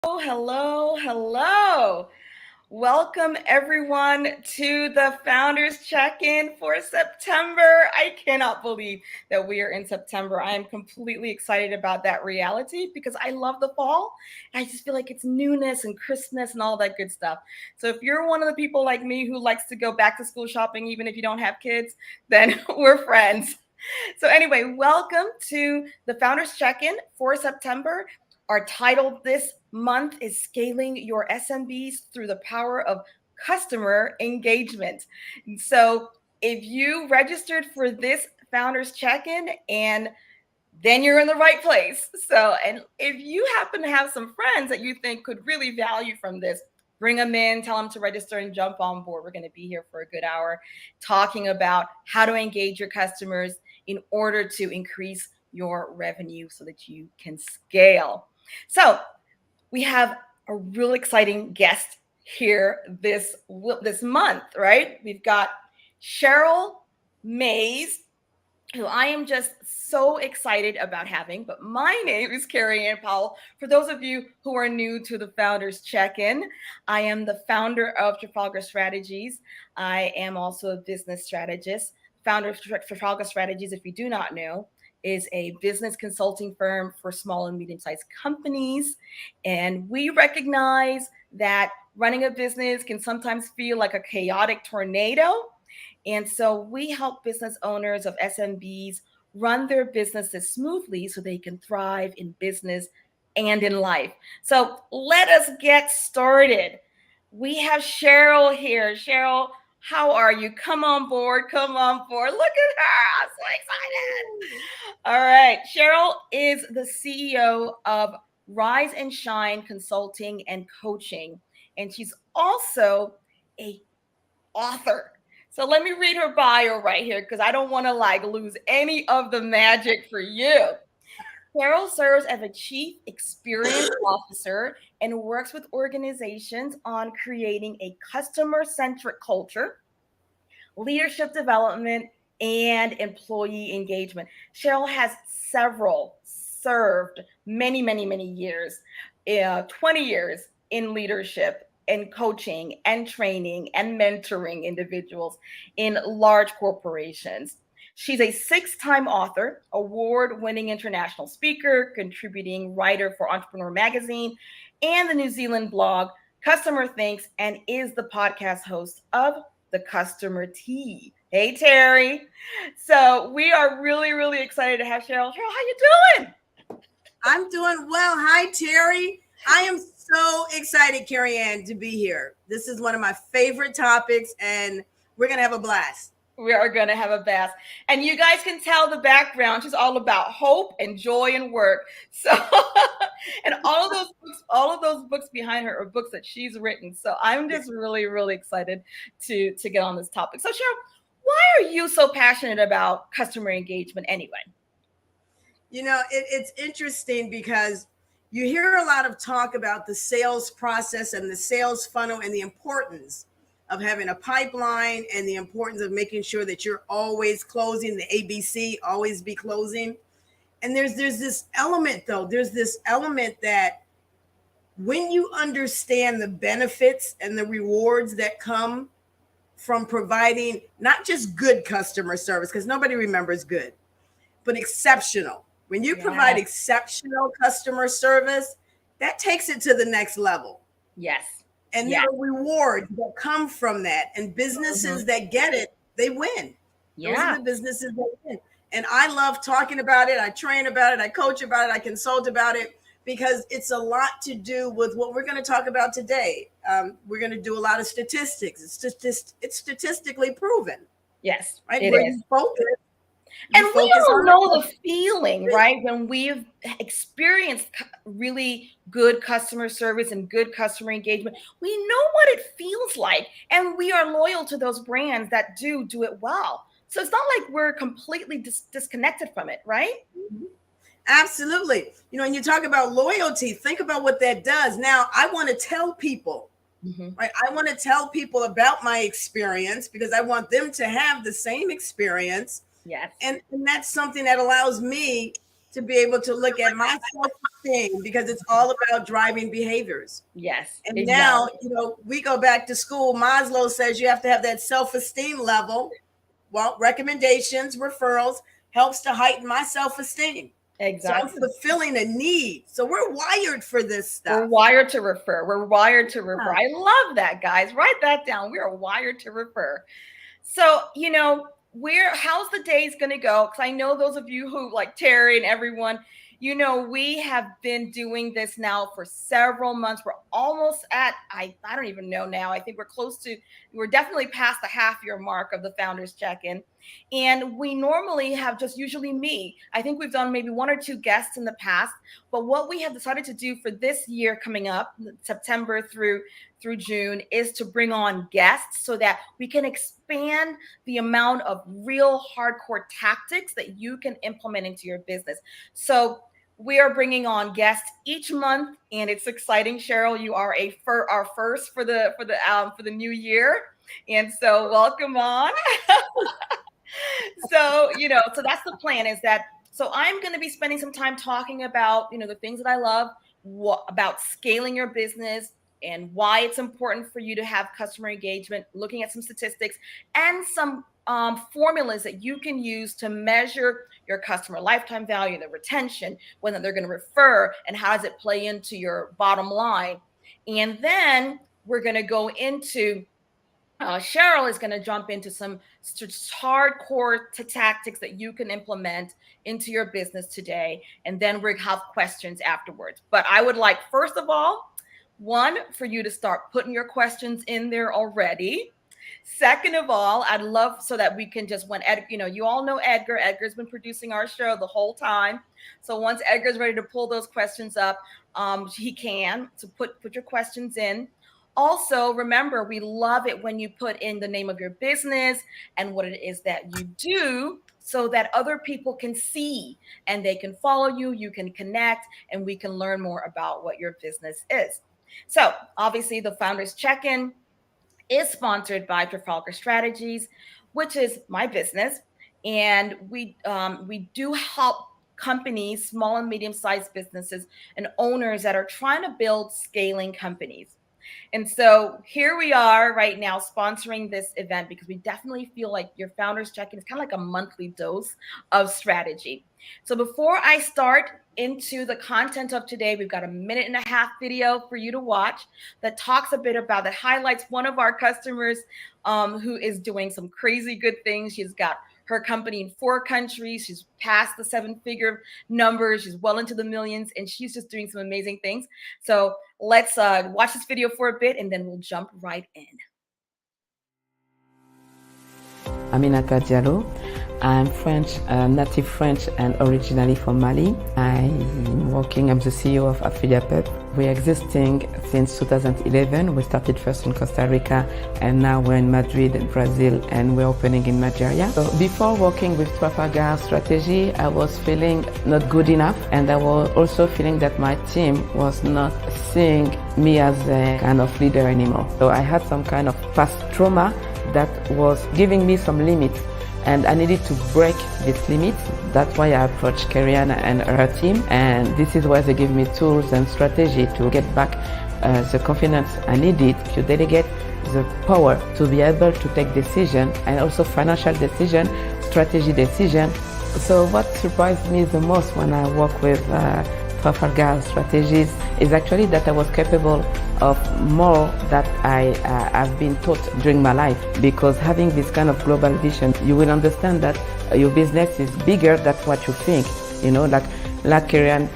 Hello, hello. Welcome everyone to the Founders Check-in for September. I cannot believe that we are in September. I am completely excited about that reality because I love the fall. I just feel like it's newness and Christmas and all that good stuff. So if you're one of the people like me who likes to go back to school shopping even if you don't have kids, then we're friends. So anyway, welcome to the Founders Check-in for September. Our title this month is Scaling Your SMBs Through the Power of Customer Engagement. So if you registered for this Founders Check-in, and then you're in the right place. So, and if you happen to have some friends that you think could really value from this, bring them in, tell them to register and jump on board. We're going to be here for a good hour talking about how to engage your customers in order to increase your revenue so that you can scale. So we have a real exciting guest here this month, right? We've got Cheryl Mays, who I am just so excited about having. But my name is Kerry-Ann Powell. For those of you who are new to the Founders Check-in, I am the founder of Trafalgar Strategies. I am also a business strategist. Founder of Trafalgar Strategies, if you do not know, is a business consulting firm for small and medium-sized companies. And we recognize that running a business can sometimes feel like a chaotic tornado. And so we help business owners of SMBs run their businesses smoothly so they can thrive in business and in life. So let us get started. We have Cheryl here. Cheryl, how are you? Come on board. Come on board. Look at her. I'm so excited. All right. Cheryl is the CEO of Rise and Shine Consulting and Coaching. And she's also a author. So let me read her bio right here because I don't want to lose any of the magic for you. Carol serves as a chief experience officer and works with organizations on creating a customer-centric culture, leadership development, and employee engagement. Cheryl has served many years, 20 years in leadership and coaching and training and mentoring individuals in large corporations. She's a six-time author, award-winning international speaker, contributing writer for Entrepreneur Magazine and the New Zealand blog Customer Thinks, and is the podcast host of The Customer Tea. Hey, Terry. So we are really excited to have Cheryl. Cheryl, how you doing? I'm doing well. Hi, Terry. I am so excited, Kerry-Ann, to be here. This is one of my favorite topics, and we're going to have a blast. We are going to have a blast. And you guys can tell the background. She's all about hope and joy and work. So, and all of those books behind her are books that she's written. So I'm just really excited to get on this topic. So Cheryl, why are you so passionate about customer engagement anyway? You know, it's interesting because you hear a lot of talk about the sales process and the sales funnel and the importance of having a pipeline and the importance of making sure that you're always closing, the ABC, always be closing. And there's this element, though. There's this element that when you understand the benefits and the rewards that come from providing not just good customer service, because nobody remembers good, but exceptional. When you provide exceptional customer service, that takes it to the next level. Yes. And there are rewards that come from that. And businesses that get it, they win. Those are the businesses that win. And I love talking about it. I train about it. I coach about it. I consult about it because it's a lot to do with what we're going to talk about today. We're going to do a lot of statistics. It's statistically proven. Yes, right? It Where is. You focus. And we all know the feeling, right? When we've experienced really good customer service and good customer engagement, we know what it feels like. And we are loyal to those brands that do it well. So it's not like we're completely disconnected from it, right? Mm-hmm. Absolutely. You know, when you talk about loyalty, think about what that does. Now, I want to tell people, right? I want to tell people about my experience because I want them to have the same experience. Yes. And that's something that allows me to be able to look at my self-esteem, because it's all about driving behaviors. Yes, And now, exactly. we go back to school. Maslow says you have to have that self-esteem level. Well, recommendations, referrals helps to heighten my self-esteem. So I'm Exactly. fulfilling a need. So we're wired for this We're stuff. wired to refer. We're wired to refer. Yeah. I love that, guys. Write that down. We are wired to refer. So, how's the days going to go? Because I know those of you who, like Terry and everyone, we have been doing this now for several months. We're almost at, I don't even know now. I think we're definitely past the half year mark of the Founders Check-in. And we normally have just usually me. I think we've done maybe one or two guests in the past. But what we have decided to do for this year coming up, September through June, is to bring on guests so that we can expand the amount of real hardcore tactics that you can implement into your business. So we are bringing on guests each month, and it's exciting. Cheryl, you are our first for the new year, and so welcome on. So that's the plan. Is that so? I'm going to be spending some time talking about the things that I love, about scaling your business, and why it's important for you to have customer engagement, looking at some statistics and some formulas that you can use to measure your customer lifetime value, the retention, when they're going to refer, and how does it play into your bottom line. And then we're going to go into Cheryl is going to jump into some hardcore tactics that you can implement into your business today. And then we'll have questions afterwards. But I would like, first of all, one, for you to start putting your questions in there already. Second of all, I'd love so that we can just, when you all know Edgar's been producing our show the whole time. So once Edgar's ready to pull those questions up, he can. So put your questions in. Also, remember, we love it when you put in the name of your business and what it is that you do, so that other people can see and they can follow you, you can connect, and we can learn more about what your business is. So obviously the Founders Check-in is sponsored by Trafalgar Strategies, which is my business. And we do help companies, small and medium-sized businesses, and owners that are trying to build scaling companies. And so here we are right now sponsoring this event because we definitely feel like your Founders Check-in is kind of like a monthly dose of strategy. So before I start into the content of today, we've got a 1.5-minute video for you to watch that talks a bit about, that highlights one of our customers who is doing some crazy good things. She's got her company in 4 countries. She's past the 7-figure numbers. She's well into the millions, and she's just doing some amazing things. So let's watch this video for a bit, and then we'll jump right in. Aminata Diallo. I'm French, native French, and originally from Mali. I'm the CEO of Affiliate Pub. We're existing since 2011. We started first in Costa Rica, and now we're in Madrid, Brazil, and we're opening in Nigeria. So before working with Trafalgar Strategy, I was feeling not good enough, and I was also feeling that my team was not seeing me as a kind of leader anymore. So I had some kind of past trauma that was giving me some limits, and I needed to break this limit. That's why I approached Kerry-Ann and her team, and this is why they give me tools and strategy to get back the confidence I needed to delegate the power to be able to take decision, and also financial decision, strategy decision. So what surprised me the most when I work with Trafalgar Strategies is actually that I was capable of more that I have been taught during my life. Because having this kind of global vision, you will understand that your business is bigger than what you think. Like Kerry-Ann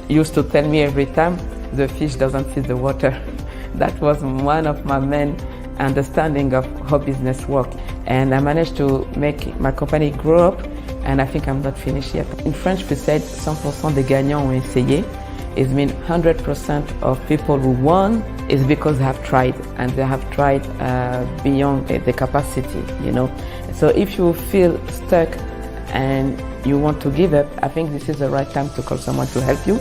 used to tell me every time, the fish doesn't see the water. That was one of my main understanding of how business works. And I managed to make my company grow up, and I think I'm not finished yet. In French, we said 100% des gagnants ont essayé. It means 100% of people who won is because they have tried, and they have tried beyond the capacity, So if you feel stuck and you want to give up, I think this is the right time to call someone to help you.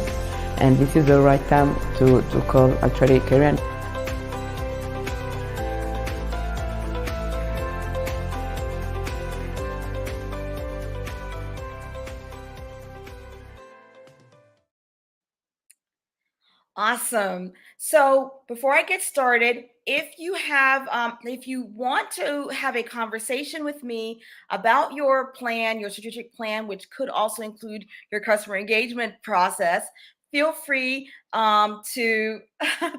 And this is the right time to call actually Kerry-Ann. Awesome. So before I get started, if you want to have a conversation with me about your plan, your strategic plan, which could also include your customer engagement process, feel free to,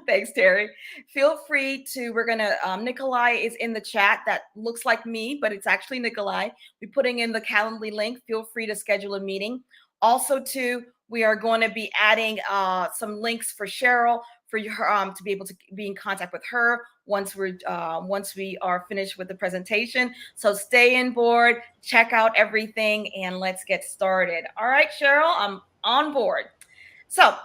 thanks, Terry. Feel free to, Nikolai is in the chat. That looks like me, but it's actually Nikolai. We're putting in the Calendly link. Feel free to schedule a meeting. Also, too, we are going to be adding some links for Cheryl for her to be able to be in contact with her once we are finished with the presentation. So stay in board, check out everything, and let's get started. All right, Cheryl, I'm on board. So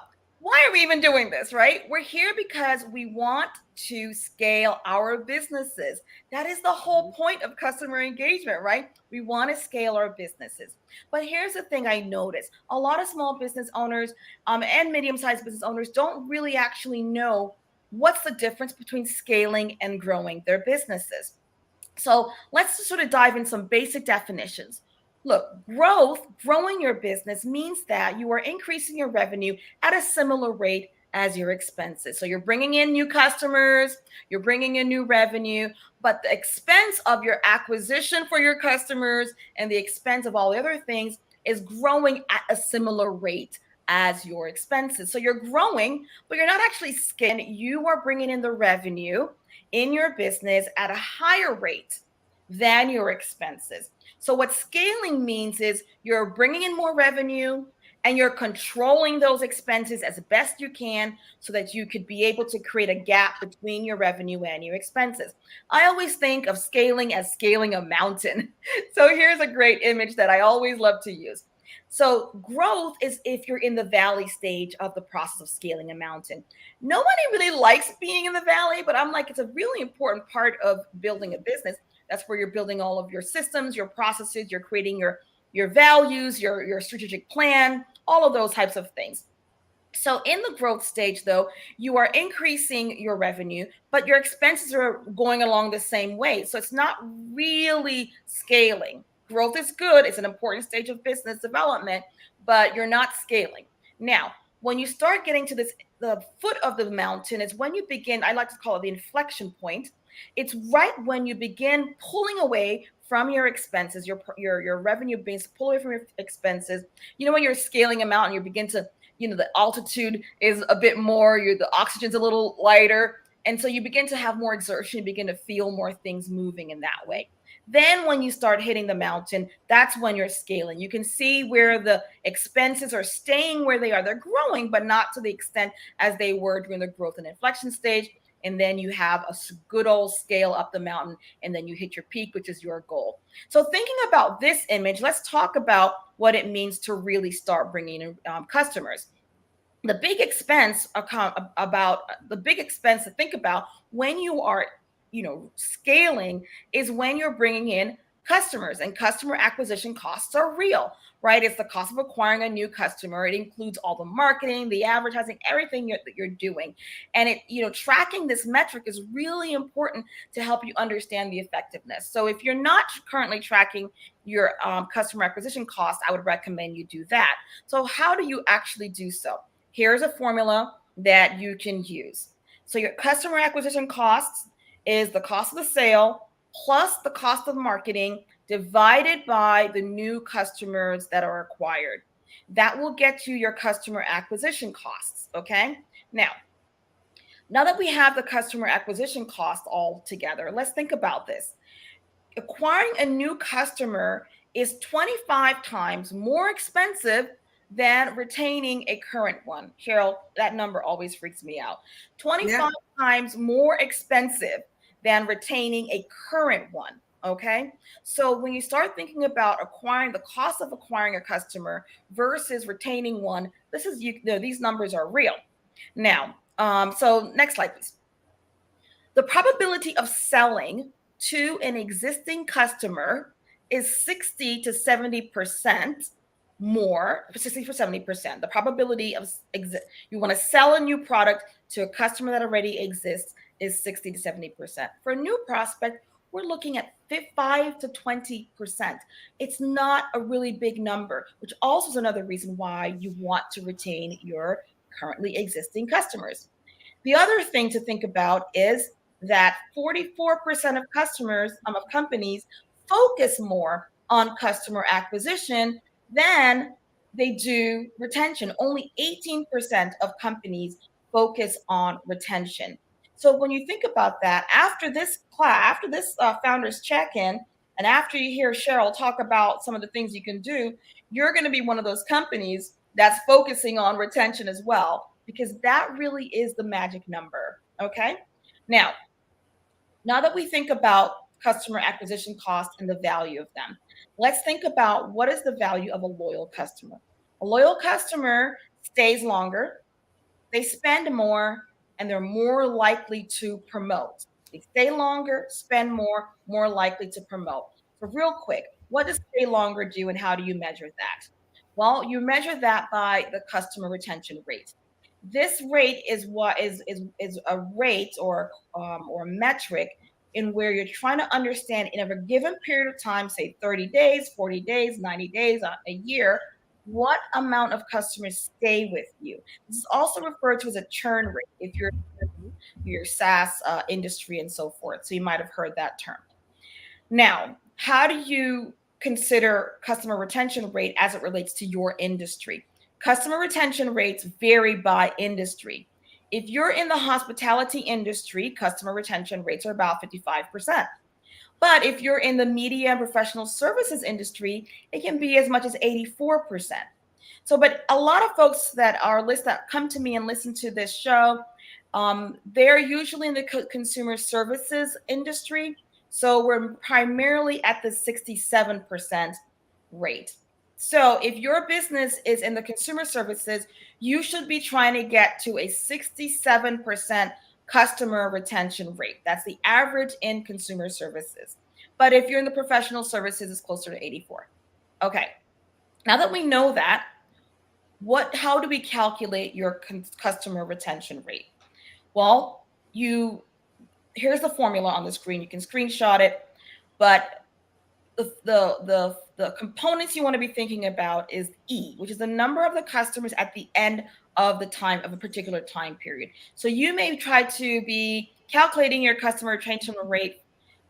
why are we even doing this, right? We're here because we want to scale our businesses. That is the whole point of customer engagement, right? We want to scale our businesses. But here's the thing I noticed. A lot of small business owners and medium-sized business owners don't really actually know what's the difference between scaling and growing their businesses. So let's just sort of dive in some basic definitions. Look, growing your business means that you are increasing your revenue at a similar rate as your expenses. So you're bringing in new customers, you're bringing in new revenue, but the expense of your acquisition for your customers and the expense of all the other things is growing at a similar rate as your expenses. So you're growing, but you're not actually scaling. You are bringing in the revenue in your business at a higher rate than your expenses. So what scaling means is you're bringing in more revenue and you're controlling those expenses as best you can so that you could be able to create a gap between your revenue and your expenses. I always think of scaling as scaling a mountain. So here's a great image that I always love to use. So growth is if you're in the valley stage of the process of scaling a mountain. Nobody really likes being in the valley, but I'm like, it's a really important part of building a business. That's where you're building all of your systems, your processes, you're creating your values, your strategic plan, all of those types of things. So in the growth stage, though, you are increasing your revenue, but your expenses are going along the same way. So it's not really scaling. Growth is good. It's an important stage of business development, but you're not scaling. Now, when you start getting to the foot of the mountain is when you begin, I like to call it the inflection point. It's right when you begin pulling away from your expenses, your revenue base, pull away from your expenses. You know, when you're scaling them out and you begin to, the altitude is a bit more, the oxygen's a little lighter. And so you begin to have more exertion, you begin to feel more things moving in that way. Then when you start hitting the mountain, that's when you're scaling. You can see where the expenses are staying where they are. They're growing, but not to the extent as they were during the growth and inflection stage. And then you have a good old scale up the mountain, and then you hit your peak, which is your goal. So thinking about this image, let's talk about what it means to really start bringing in customers. The big expense to think about when you are, scaling is when you're bringing in customers, and customer acquisition costs are real, right? It's the cost of acquiring a new customer. It includes all the marketing, the advertising, everything that you're doing. And tracking this metric is really important to help you understand the effectiveness. So if you're not currently tracking your customer acquisition costs, I would recommend you do that. So how do you actually do so? Here's a formula that you can use. So your customer acquisition costs is the cost of the sale plus the cost of marketing divided by the new customers that are acquired. That will get you your customer acquisition costs, okay? Now that we have the customer acquisition cost all together, let's think about this. Acquiring a new customer is 25 times more expensive than retaining a current one. Cheryl, that number always freaks me out. 25 times more expensive than retaining a current one. Okay. So when you start thinking about the cost of acquiring a customer versus retaining one, these numbers are real. Now, so next slide, please. The probability of selling to an existing customer is 60 to 70% more, 60 for 70%. The probability of you want to sell a new product to a customer that already exists is 60 to 70%. For a new prospect, we're looking at 5 to 20%. It's not a really big number, which also is another reason why you want to retain your currently existing customers. The other thing to think about is that 44% of customers of companies focus more on customer acquisition than they do retention. Only 18% of companies focus on retention. So when you think about that, after this class, after this founders check-in, and after you hear Cheryl talk about some of the things you can do, you're going to be one of those companies that's focusing on retention as well, because that really is the magic number. Okay. Now that we think about customer acquisition costs and the value of them, let's think about what is the value of a loyal customer. A loyal customer stays longer, they spend more, and they're more likely to promote. They stay longer, spend more likely to promote. So real quick, what does stay longer do and how do you measure that? Well, you measure that by the customer retention rate. This rate is what is a rate or metric in where you're trying to understand in a given period of time, say 30 days, 40 days, 90 days, a year, what amount of customers stay with you. This is also referred to as a churn rate if you're your SaaS industry and so forth. So you might have heard that term. Now, how do you consider customer retention rate as it relates to your industry? Customer retention rates vary by industry. If you're in the hospitality industry, customer retention rates are about 55%. But if you're in the media and professional services industry, it can be as much as 84%. So, but a lot of folks that come to me and listen to this show, they're usually in the consumer services industry. So we're primarily at the 67% rate. So if your business is in the consumer services, you should be trying to get to a 67% customer retention rate. That's the average in consumer services. But if you're in the professional services, it's closer to 84. Okay. Now that we know that, how do we calculate your customer retention rate? Well, here's the formula on the screen. You can screenshot it, but the components you want to be thinking about is E, which is the number of the customers at the end of the time of a particular time period. So you may try to be calculating your customer retention rate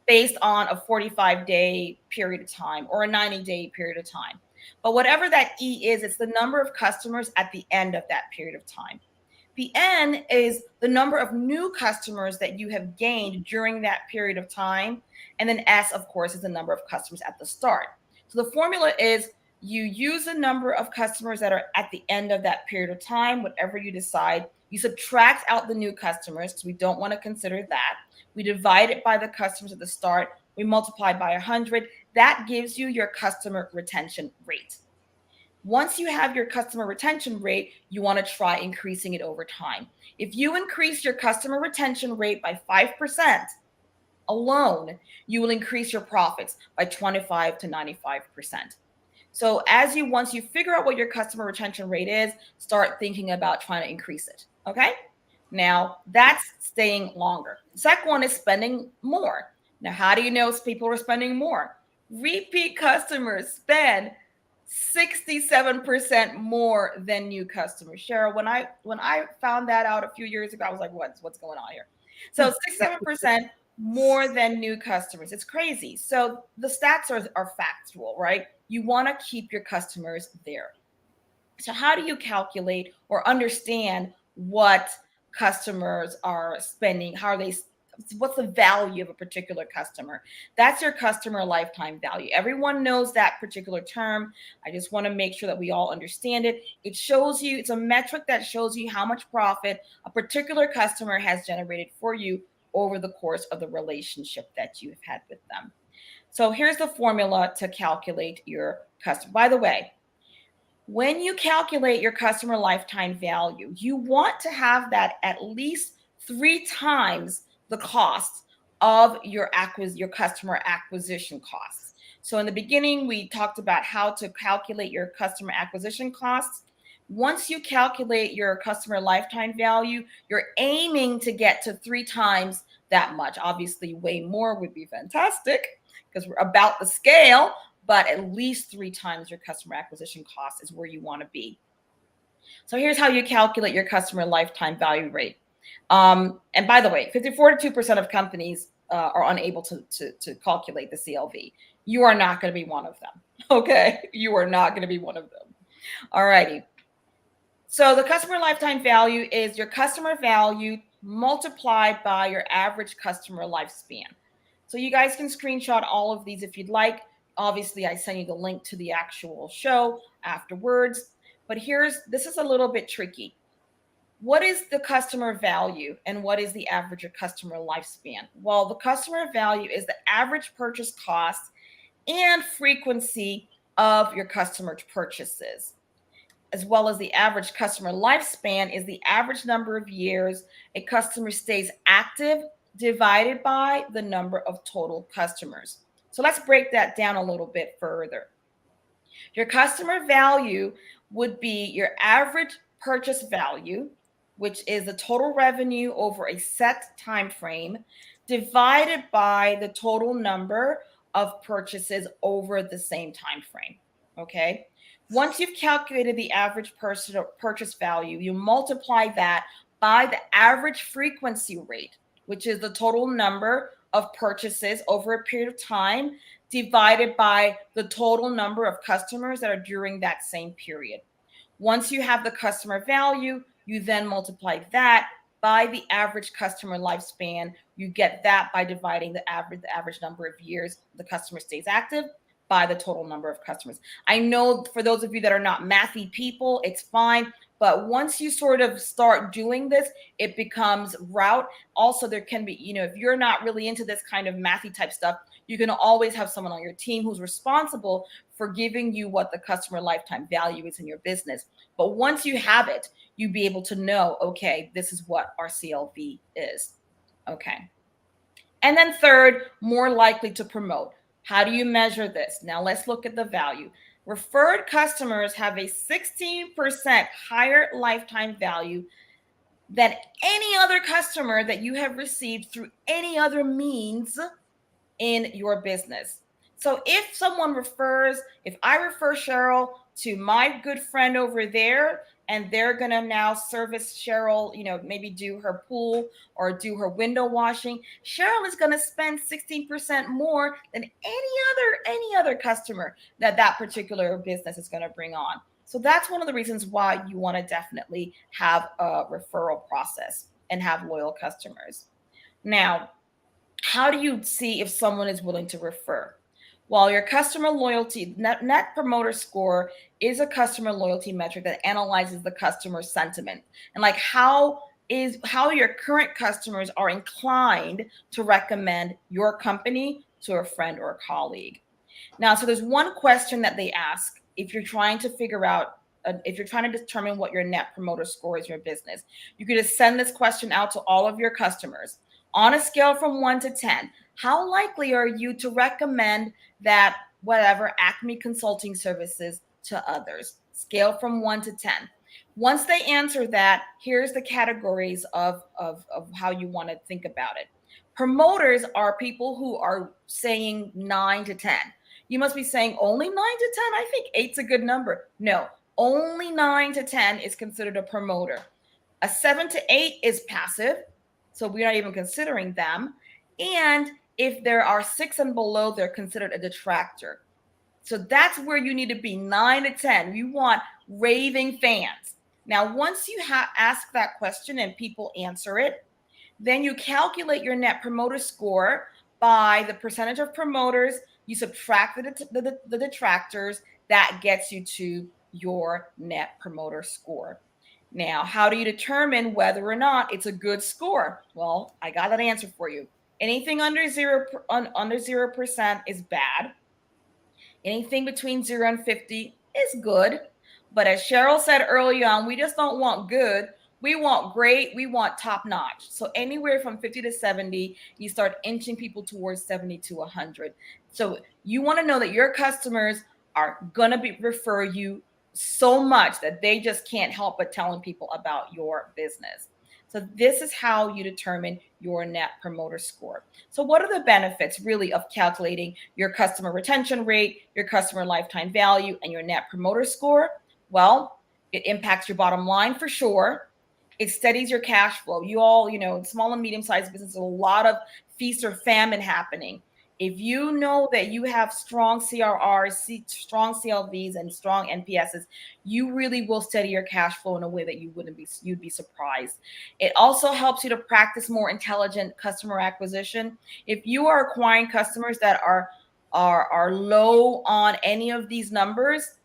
based on a 45-day period of time or a 90-day period of time. But whatever that E is, it's the number of customers at the end of that period of time. The N is the number of new customers that you have gained during that period of time. And then S, of course, is the number of customers at the start. So the formula is you use the number of customers that are at the end of that period of time, whatever you decide. You subtract out the new customers because we don't want to consider that. We divide it by the customers at the start. We multiply by 100. That gives you your customer retention rate. Once you have your customer retention rate, you want to try increasing it over time. If you increase your customer retention rate by 5% alone, you will increase your profits by 25 to 95%. So once you figure out what your customer retention rate is, start thinking about trying to increase it. Okay. Now that's staying longer. The second one is spending more. Now, how do you know people are spending more? Repeat customers spend 67% more than new customers. Cheryl, when I found that out a few years ago, I was like, what's going on here? So 67% more than new customers. It's crazy. So the stats are factual, right? You want to keep your customers there. So how do you calculate or understand what customers are spending? What's the value of a particular customer? That's your customer lifetime value. Everyone knows that particular term. I just want to make sure that we all understand it. It's a metric that shows you how much profit a particular customer has generated for you over the course of the relationship that you have had with them. So here's the formula to calculate your customer. By the way, when you calculate your customer lifetime value, you want to have that at least 3 times the cost of your customer acquisition costs. So in the beginning, we talked about how to calculate your customer acquisition costs. Once you calculate your customer lifetime value, you're aiming to get to 3 times that much. Obviously, way more would be fantastic because we're about the scale, but at least 3 times your customer acquisition cost is where you want to be. So here's how you calculate your customer lifetime value rate. And by the way, 42% of companies are unable to calculate the CLV. You are not going to be one of them. Okay, you are not going to be one of them. All righty. So the customer lifetime value is your customer value multiplied by your average customer lifespan. So you guys can screenshot all of these if you'd like. Obviously, I send you the link to the actual show afterwards. But this is a little bit tricky. What is the customer value and what is the average customer lifespan? Well, the customer value is the average purchase cost and frequency of your customer purchases, as well as the average customer lifespan is the average number of years a customer stays active divided by the number of total customers. So let's break that down a little bit further. Your customer value would be your average purchase value, which is the total revenue over a set time frame, divided by the total number of purchases over the same time frame. Okay. Once you've calculated the average purchase value, you multiply that by the average frequency rate, which is the total number of purchases over a period of time, divided by the total number of customers that are during that same period. Once you have the customer value, you then multiply that by the average customer lifespan. You get that by dividing the average number of years the customer stays active by the total number of customers. I know for those of you that are not mathy people, it's fine. But once you sort of start doing this, it becomes route. Also, there can be, if you're not really into this kind of mathy type stuff, you can always have someone on your team who's responsible for giving you what the customer lifetime value is in your business. But once you have it, you'll be able to know, okay, this is what our CLV is. Okay. And then third, more likely to promote. How do you measure this? Now let's look at the value. Referred customers have a 16% higher lifetime value than any other customer that you have received through any other means in your business. So if I refer Cheryl to my good friend over there, and they're going to now service Cheryl, maybe do her pool or do her window washing, Cheryl is going to spend 16% more than any other customer that particular business is going to bring on. So that's one of the reasons why you want to definitely have a referral process and have loyal customers. Now, how do you see if someone is willing to refer? Well, your customer loyalty, net promoter score is a customer loyalty metric that analyzes the customer sentiment and like how your current customers are inclined to recommend your company to a friend or a colleague. Now, so there's one question that they ask if you're trying to figure out, if you're trying to determine what your net promoter score is in your business. You could just send this question out to all of your customers. On a scale from 1 to 10, how likely are you to recommend that whatever Acme Consulting Services to others? Scale from 1 to 10. Once they answer that, here's the categories of how you want to think about it. Promoters are people who are saying 9 to 10. You must be saying only 9 to 10. I think 8's a good number. No, only 9 to 10 is considered a promoter. A 7 to 8 is passive. So we're not even considering them. And if there are 6 and below, they're considered a detractor. So that's where you need to be, 9 to 10. You want raving fans. Now, once you ask that question and people answer it, then you calculate your net promoter score by the percentage of promoters. You subtract the detractors. That gets you to your net promoter score. Now, how do you determine whether or not it's a good score? Well, I got that answer for you. Anything under 0% is bad. Anything between 0 and 50 is good. But as Cheryl said early on, we just don't want good. We want great. We want top notch. So anywhere from 50 to 70, you start inching people towards 70 to 100. So you want to know that your customers are going to refer you so much that they just can't help but telling people about your business. So this is how you determine your net promoter score. So what are the benefits really of calculating your customer retention rate, your customer lifetime value, and your net promoter score? Well, it impacts your bottom line for sure. It steadies your cash flow. You all, small and medium-sized businesses, a lot of feast or famine happening. If you know that you have strong CRRs, strong CLVs, and strong NPSs, you really will steady your cash flow in a way that you'd be surprised. It also helps you to practice more intelligent customer acquisition. If you are acquiring customers that are low on any of these numbers,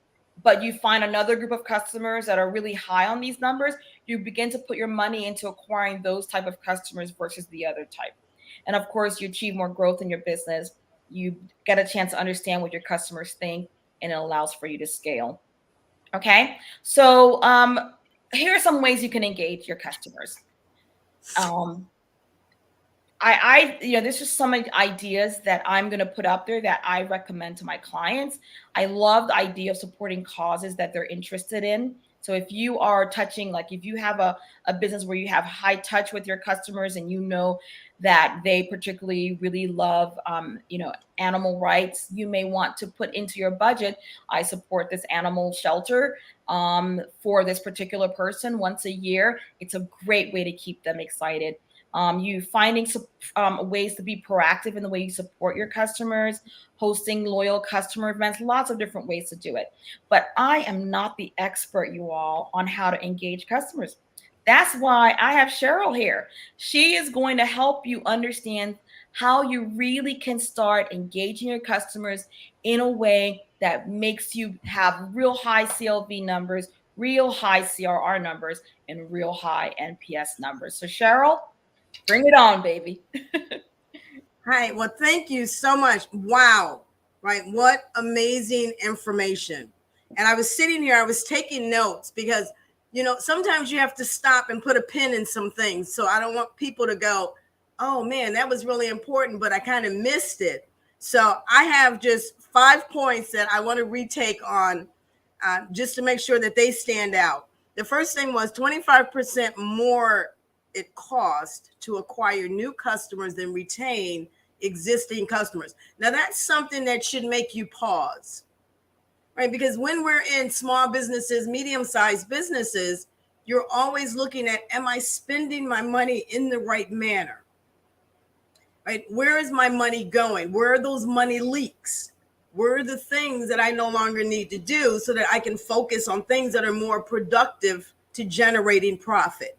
but you find another group of customers that are really high on these numbers, you begin to put your money into acquiring those type of customers versus the other type. And of course, you achieve more growth in your business. You get a chance to understand what your customers think, and it allows for you to scale. Okay, so here are some ways you can engage your customers. This is some ideas that I'm going to put up there that I recommend to my clients. I love the idea of supporting causes that they're interested in. So if you are touching, like if you have a business where you have high touch with your customers and you know that they particularly really love, animal rights, you may want to put into your budget, I support this animal shelter for this particular person once a year. It's a great way to keep them excited. You finding ways to be proactive in the way you support your customers, hosting loyal customer events, lots of different ways to do it. But I am not the expert, you all, on how to engage customers. That's why I have Cheryl here. She is going to help you understand how you really can start engaging your customers in a way that makes you have real high CLV numbers, real high CRR numbers, and real high NPS numbers. So Cheryl, bring it on, baby. Hi. Well, thank you so much. Wow. Right. What amazing information. And I was sitting here, I was taking notes because, sometimes you have to stop and put a pin in some things. So I don't want people to go, oh man, that was really important, but I kind of missed it. So I have just 5 points that I want to retake on just to make sure that they stand out. The first thing was 25% more it cost to acquire new customers than retain existing customers. Now that's something that should make you pause, right? Because when we're in small businesses, medium-sized businesses, you're always looking at, am I spending my money in the right manner? Right? Where is my money going? Where are those money leaks? Where are the things that I no longer need to do so that I can focus on things that are more productive to generating profit?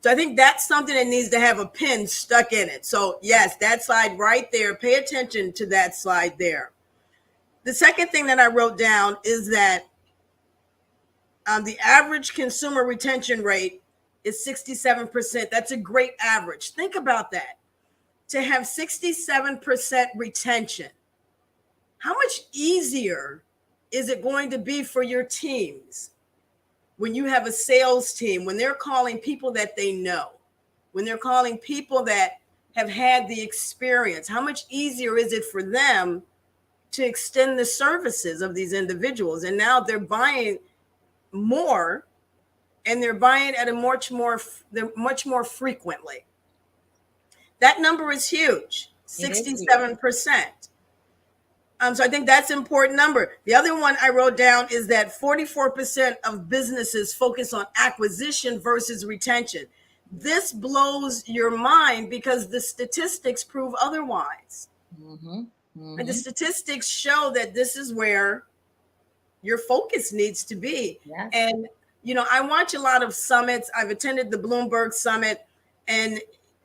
So I think that's something that needs to have a pin stuck in it. So yes, that slide right there, pay attention to that slide there. The second thing that I wrote down is that the average consumer retention rate is 67%. That's a great average. Think about that. To have 67% retention, how much easier is it going to be for your teams? When you have a sales team, when they're calling people that they know, when they're calling people that have had the experience, how much easier is it for them to extend the services of these individuals? And now they're buying more, and they're buying at much more frequently. That number is huge, 67%. So I think that's an important number. The other one I wrote down is that 44% of businesses focus on acquisition versus retention. This blows your mind because the statistics prove otherwise. And the statistics show that this is where your focus needs to be. Yes. And, I watch a lot of summits. I've attended the Bloomberg Summit, and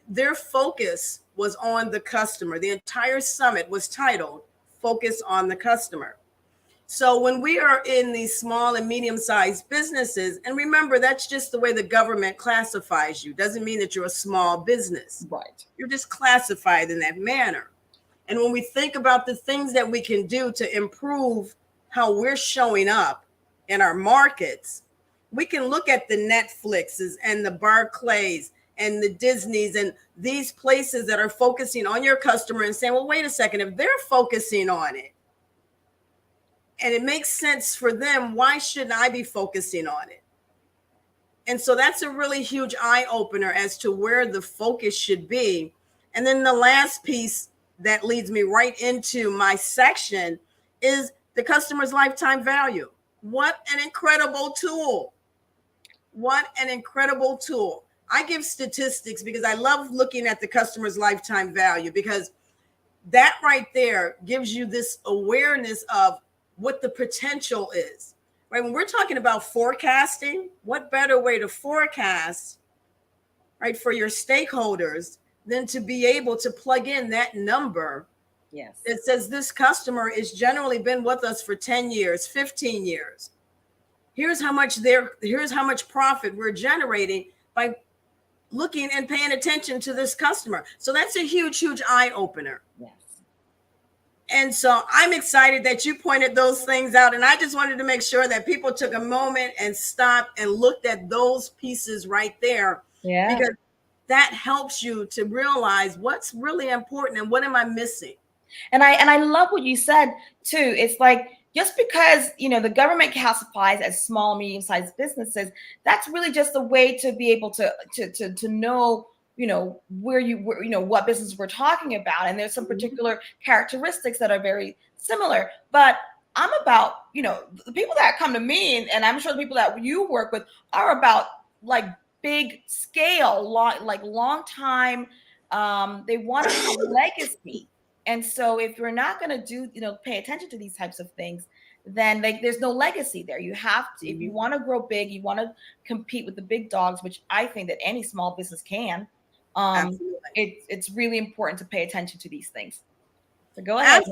their focus was on the customer. The entire summit was titled Focus on the Customer. So when we are in these small and medium-sized businesses, and remember, that's just the way the government classifies you. Doesn't mean that you're a small business. Right. You're just classified in that manner. And when we think about the things that we can do to improve how we're showing up in our markets, we can look at the Netflixes and the Barclays and the Disneys and these places that are focusing on your customer and saying, well, wait a second, if they're focusing on it and it makes sense for them, why shouldn't I be focusing on it? And so that's a really huge eye opener as to where the focus should be. And then the last piece that leads me right into my section is the customer's lifetime value. What an incredible tool. What an incredible tool. I give statistics because I love looking at the customer's lifetime value, because that right there gives you this awareness of what the potential is. Right? When we're talking about forecasting, what better way to forecast, right, for your stakeholders than to be able to plug in that number. Yes. It says this customer is generally been with us for 10 years, 15 years. Here's how much profit we're generating by looking and paying attention to this customer. So that's a huge eye opener. Yes. And so I'm excited that you pointed those things out. And I just wanted to make sure that people took a moment and stopped and looked at those pieces right there. Yeah. Because that helps you to realize what's really important and what am I missing. And I love what you said too. It's like, just because, the government classifies as small, medium-sized businesses, that's really just a way to be able to know, what business we're talking about. And there's some particular characteristics that are very similar. But I'm about, the people that come to me, and I'm sure the people that you work with are about like big scale, long time. They want to have legacy. And so if you're not going to pay attention to these types of things, then there's no legacy there. You have to, if you want to grow big, you want to compete with the big dogs, which I think that any small business can. It's really important to pay attention to these things. So go ahead.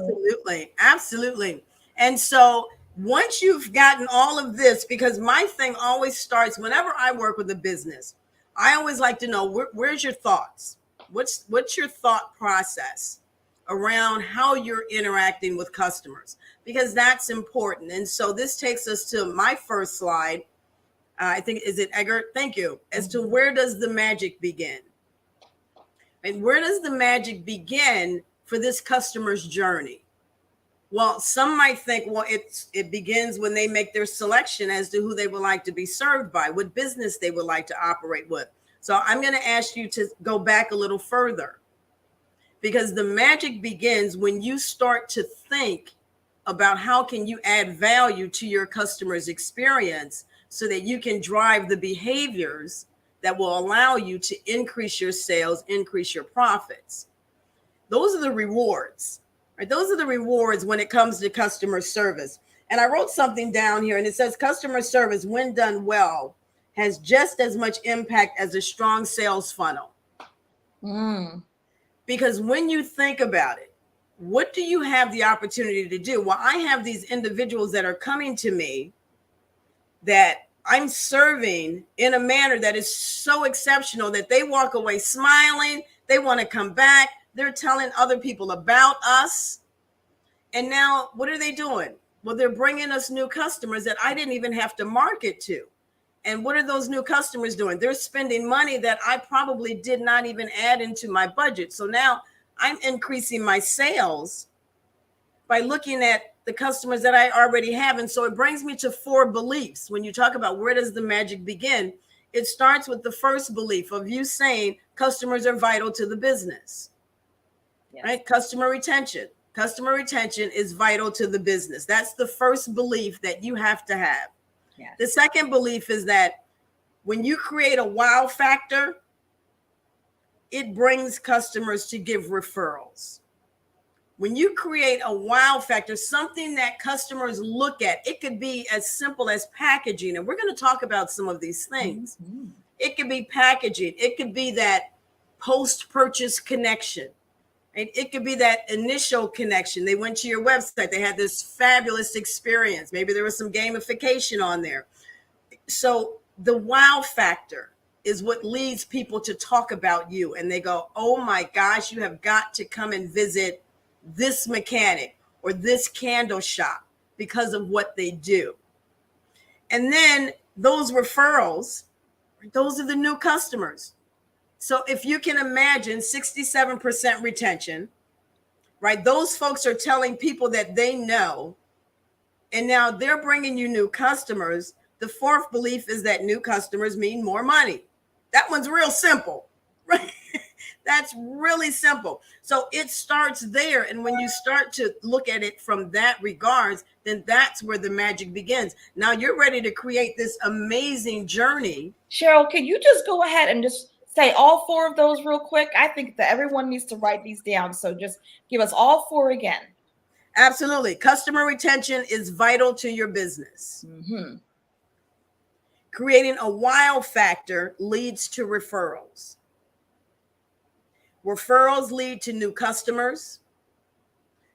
Absolutely. And so once you've gotten all of this, because my thing always starts whenever I work with a business, I always like to know where's your thoughts? What's your thought process around how you're interacting with customers, because that's important. And so this takes us to my first slide. I think, is it Eggert? Thank you. As to where does the magic begin? And where does the magic begin for this customer's journey? Well, some might think, well, it begins when they make their selection as to who they would like to be served by, what business they would like to operate with. So I'm going to ask you to go back a little further, because the magic begins when you start to think about how can you add value to your customer's experience so that you can drive the behaviors that will allow you to increase your sales, increase your profits. Those are the rewards, right? Those are the rewards when it comes to customer service. And I wrote something down here, and it says customer service, when done well, has just as much impact as a strong sales funnel. Because when you think about it, what do you have the opportunity to do? Well, I have these individuals that are coming to me that I'm serving in a manner that is so exceptional that they walk away smiling. They want to come back. They're telling other people about us. And now what are they doing? Well, they're bringing us new customers that I didn't even have to market to. And what are those new customers doing? They're spending money that I probably did not even add into my budget. So now I'm increasing my sales by looking at the customers that I already have. And so it brings me to 4 beliefs. When you talk about where does the magic begin, it starts with the first belief of you saying customers are vital to the business. Yes. Right? Customer retention. Customer retention is vital to the business. That's the first belief that you have to have. Yes. The second belief is that when you create a wow factor, it brings customers to give referrals. When you create a wow factor, something that customers look at, it could be as simple as packaging. And we're going to talk about some of these things. Mm-hmm. It could be packaging. It could be that post-purchase connection. And it could be that initial connection. They went to your website. They had this fabulous experience. Maybe there was some gamification on there. So the wow factor is what leads people to talk about you. And they go, oh my gosh, you have got to come and visit this mechanic or this candle shop because of what they do. And then those referrals, those are the new customers. So if you can imagine 67% retention, right? Those folks are telling people that they know, and now they're bringing you new customers. The fourth belief is that new customers mean more money. That one's real simple, right? That's really simple. So it starts there. And when you start to look at it from that regards, then that's where the magic begins. Now you're ready to create this amazing journey. Cheryl, can you just go ahead and just say all four of those real quick? I think that everyone needs to write these down. So just give us all four again. Absolutely. Customer retention is vital to your business. Mm-hmm. Creating a wow factor leads to referrals. Referrals lead to new customers.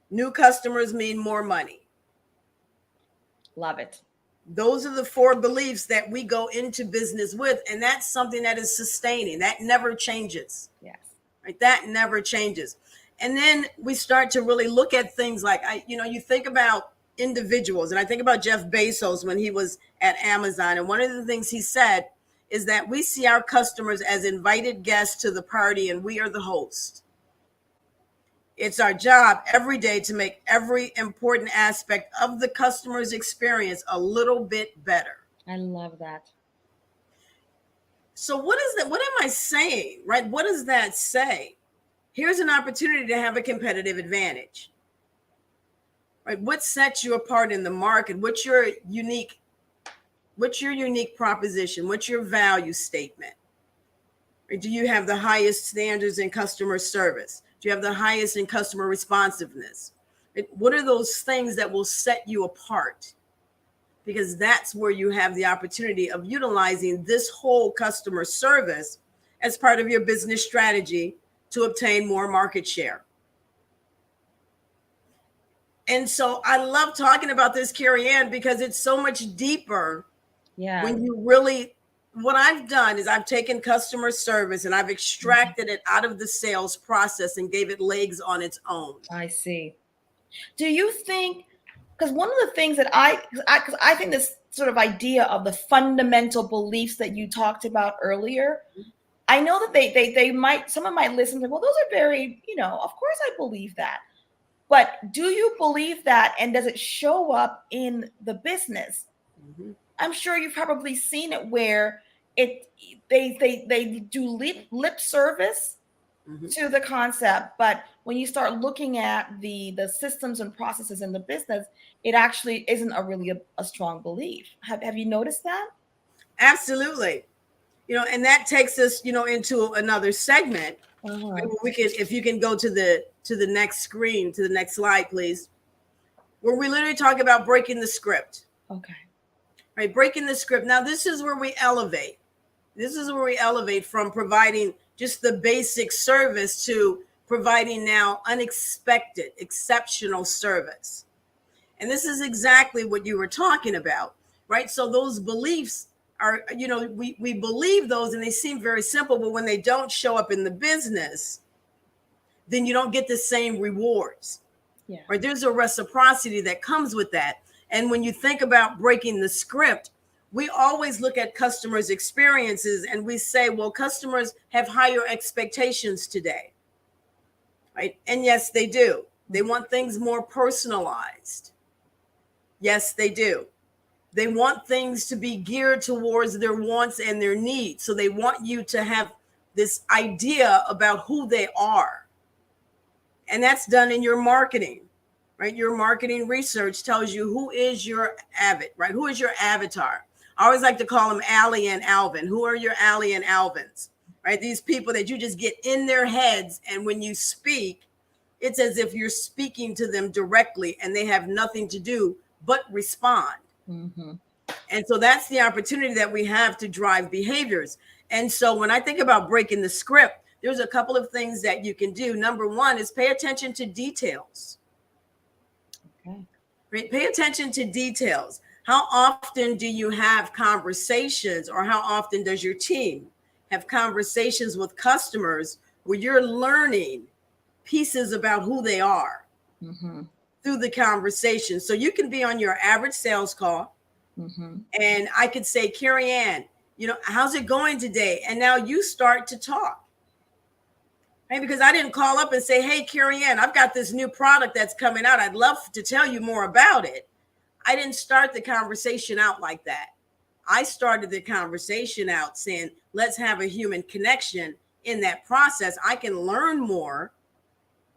New customers mean more money. Love it. Those are the four beliefs that we go into business with. And that's something that is sustaining. That never changes. Yes. Right? That never changes. And then we start to really look at things like, you think about individuals. And I think about Jeff Bezos when he was at Amazon. And one of the things he said is that we see our customers as invited guests to the party and we are the host. It's our job every day to make every important aspect of the customer's experience a little bit better. I love that. So what is that? What am I saying, right? What does that say? Here's an opportunity to have a competitive advantage, right? What sets you apart in the market? What's your unique proposition? What's your value statement? Or do you have the highest standards in customer service? Do you have the highest in customer responsiveness? What are those things that will set you apart? Because that's where you have the opportunity of utilizing this whole customer service as part of your business strategy to obtain more market share. And so I love talking about this, Kerry-Ann, because it's so much deeper. Yeah. When you really, what I've done is I've taken customer service and I've extracted it out of the sales process and gave it legs on its own. I see. Do you think, because one of the things that because I think this sort of idea of the fundamental beliefs that you talked about earlier, I know that they might, someone might listen to, well, those are very, of course I believe that. But do you believe that, and does it show up in the business? Mm-hmm. I'm sure you've probably seen it where they do lip service mm-hmm. to the concept, but when you start looking at the systems and processes in the business, it actually isn't a strong belief. Have you noticed that? Absolutely. And that takes us, into another segment. Uh-huh. If you can go to the next screen, to the next slide, please, where we literally talk about breaking the script. Okay. Right, breaking the script. Now, this is where we elevate. This is where we elevate from providing just the basic service to providing now unexpected, exceptional service. And this is exactly what you were talking about, right? So those beliefs are, we believe those and they seem very simple, but when they don't show up in the business, then you don't get the same rewards. Yeah. Right? There's a reciprocity that comes with that. And when you think about breaking the script, we always look at customers' experiences and we say, well, customers have higher expectations today, right? And yes, they do. They want things more personalized. Yes, they do. They want things to be geared towards their wants and their needs. So they want you to have this idea about who they are. And that's done in your marketing. Right? Your marketing research tells you who is your right? Who is your avatar? I always like to call them Allie and Alvin. Who are your Allie and Alvins? Right? These people that you just get in their heads. And when you speak, it's as if you're speaking to them directly and they have nothing to do but respond. Mm-hmm. And so that's the opportunity that we have to drive behaviors. And so when I think about breaking the script, there's a couple of things that you can do. Number one is pay attention to details. Okay. Pay attention to details. How often do you have conversations, or how often does your team have conversations with customers where you're learning pieces about who they are mm-hmm. through the conversation? So you can be on your average sales call mm-hmm. and I could say, Kerry-Ann, how's it going today? And now you start to talk. Right? Because I didn't call up and say, hey, Kerry-Ann, I've got this new product that's coming out. I'd love to tell you more about it. I didn't start the conversation out like that. I started the conversation out saying, let's have a human connection in that process, I can learn more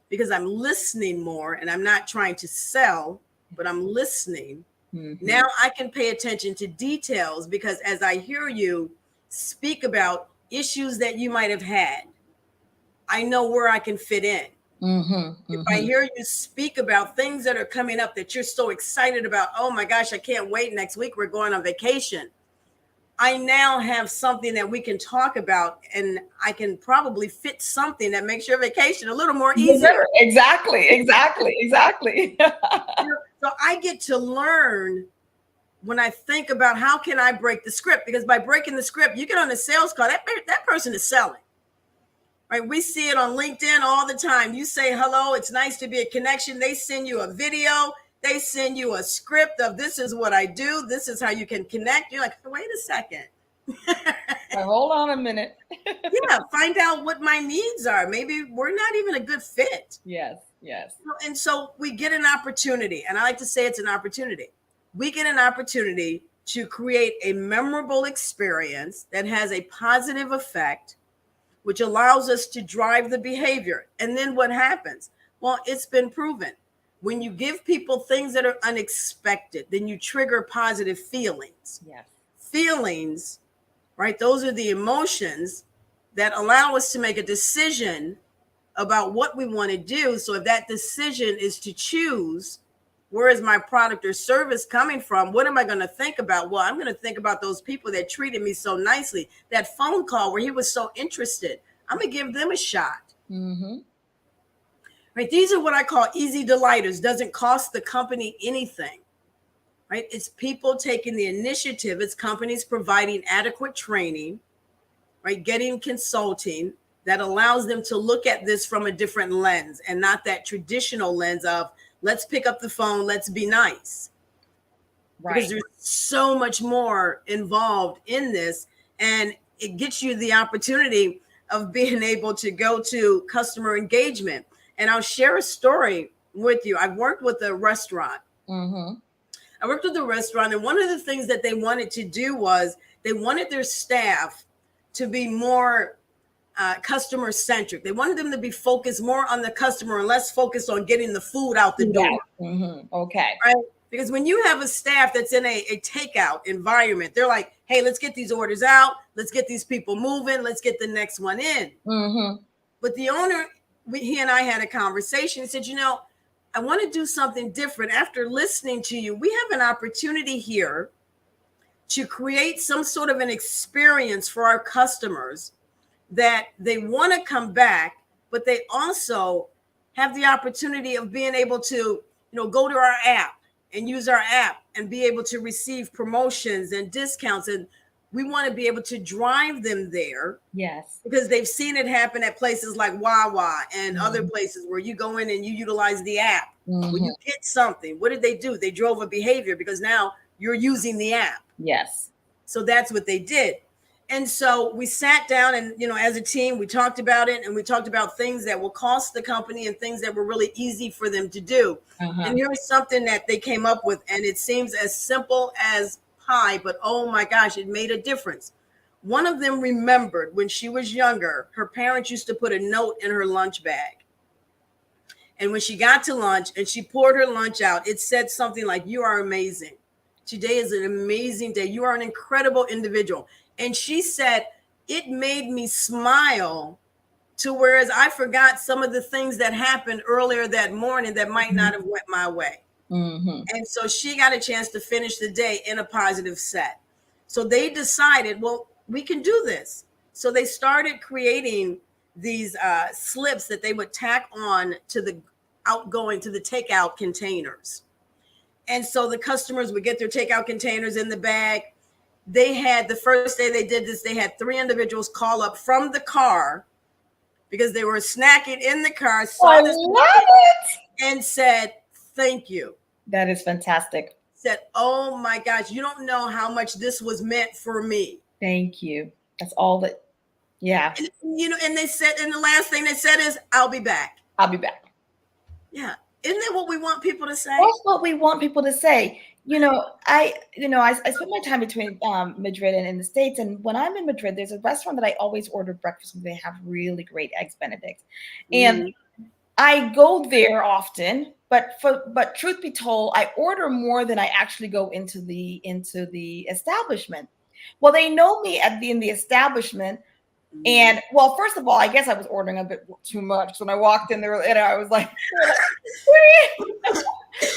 because I'm listening more, and I'm not trying to sell, but I'm listening. Mm-hmm. Now I can pay attention to details, because as I hear you speak about issues that you might have had, I know where I can fit in. Mm-hmm. If I hear you speak about things that are coming up that you're so excited about, oh my gosh, I can't wait. Next week we're going on vacation. I now have something that we can talk about, and I can probably fit something that makes your vacation a little more easier. Exactly. So I get to learn when I think about how can I break the script, because by breaking the script, you get on a sales call, that person is selling. Right? We see it on LinkedIn all the time. You say hello, it's nice to be a connection. They send you a video. They send you a script of this is what I do. This is how you can connect. You're like, wait a second. Hold on a minute. Yeah, find out what my needs are. Maybe we're not even a good fit. Yes. And so we get an opportunity, and I like to say it's an opportunity. We get an opportunity to create a memorable experience that has a positive effect, which allows us to drive the behavior. And then what happens? Well, it's been proven. When you give people things that are unexpected, then you trigger positive feelings. Yes. Feelings, right? Those are the emotions that allow us to make a decision about what we want to do. So if that decision is to choose, where is my product or service coming from? What am I going to think about? Well, I'm going to think about those people that treated me so nicely. That phone call where he was so interested. I'm going to give them a shot. Mm-hmm. Right? These are what I call easy delighters. Doesn't cost the company anything. Right? It's people taking the initiative. It's companies providing adequate training, right? Getting consulting that allows them to look at this from a different lens, and not that traditional lens of let's pick up the phone, let's be nice. Right. Because there's so much more involved in this, and it gets you the opportunity of being able to go to customer engagement. And I'll share a story with you. I've worked with a restaurant. Mm-hmm. I worked with a restaurant, and one of the things that they wanted to do was they wanted their staff to be more customer centric. They wanted them to be focused more on the customer and less focused on getting the food out the door. Mm-hmm. Okay. Right? Because when you have a staff that's in a takeout environment, they're like, hey, let's get these orders out. Let's get these people moving. Let's get the next one in. Mm-hmm. But the owner, he and I had a conversation. He said, I want to do something different. After listening to you, we have an opportunity here to create some sort of an experience for our customers that they want to come back, but they also have the opportunity of being able to, go to our app and use our app and be able to receive promotions and discounts. And we want to be able to drive them there. Yes. Because they've seen it happen at places like Wawa and other places where you go in and you utilize the app. Mm-hmm. When you get something, what did they do? They drove a behavior because now you're using the app. Yes. So that's what they did. And so we sat down and, as a team, we talked about it, and we talked about things that will cost the company and things that were really easy for them to do. Uh-huh. And here's something that they came up with, and it seems as simple as pie, but oh my gosh, it made a difference. One of them remembered when she was younger, her parents used to put a note in her lunch bag. And when she got to lunch and she poured her lunch out, it said something like, "You are amazing. Today is an amazing day. You are an incredible individual." And she said, it made me smile to whereas I forgot some of the things that happened earlier that morning that might not have went my way. Mm-hmm. And so she got a chance to finish the day in a positive set. So they decided, well, we can do this. So they started creating these slips that they would tack on to the takeout containers. And so the customers would get their takeout containers in the bag. They had, the first day they did this, they had 3 individuals call up from the car because they were snacking in the car. I love it. And said, thank you. That is fantastic. Said, oh my gosh, you don't know how much this was meant for me. Thank you. That's all that, yeah. And, and they said, and the last thing they said is, I'll be back. I'll be back. Yeah. Isn't that what we want people to say? That's what we want people to say. I spend my time between Madrid and in the States, and when I'm in Madrid, there's a restaurant that I always order breakfast from. They have really great eggs Benedict, and I go there often. But truth be told, I order more than I actually go into the establishment. Well, they know me in the establishment, and well, first of all, I guess I was ordering a bit too much. When I walked in there, and I was like,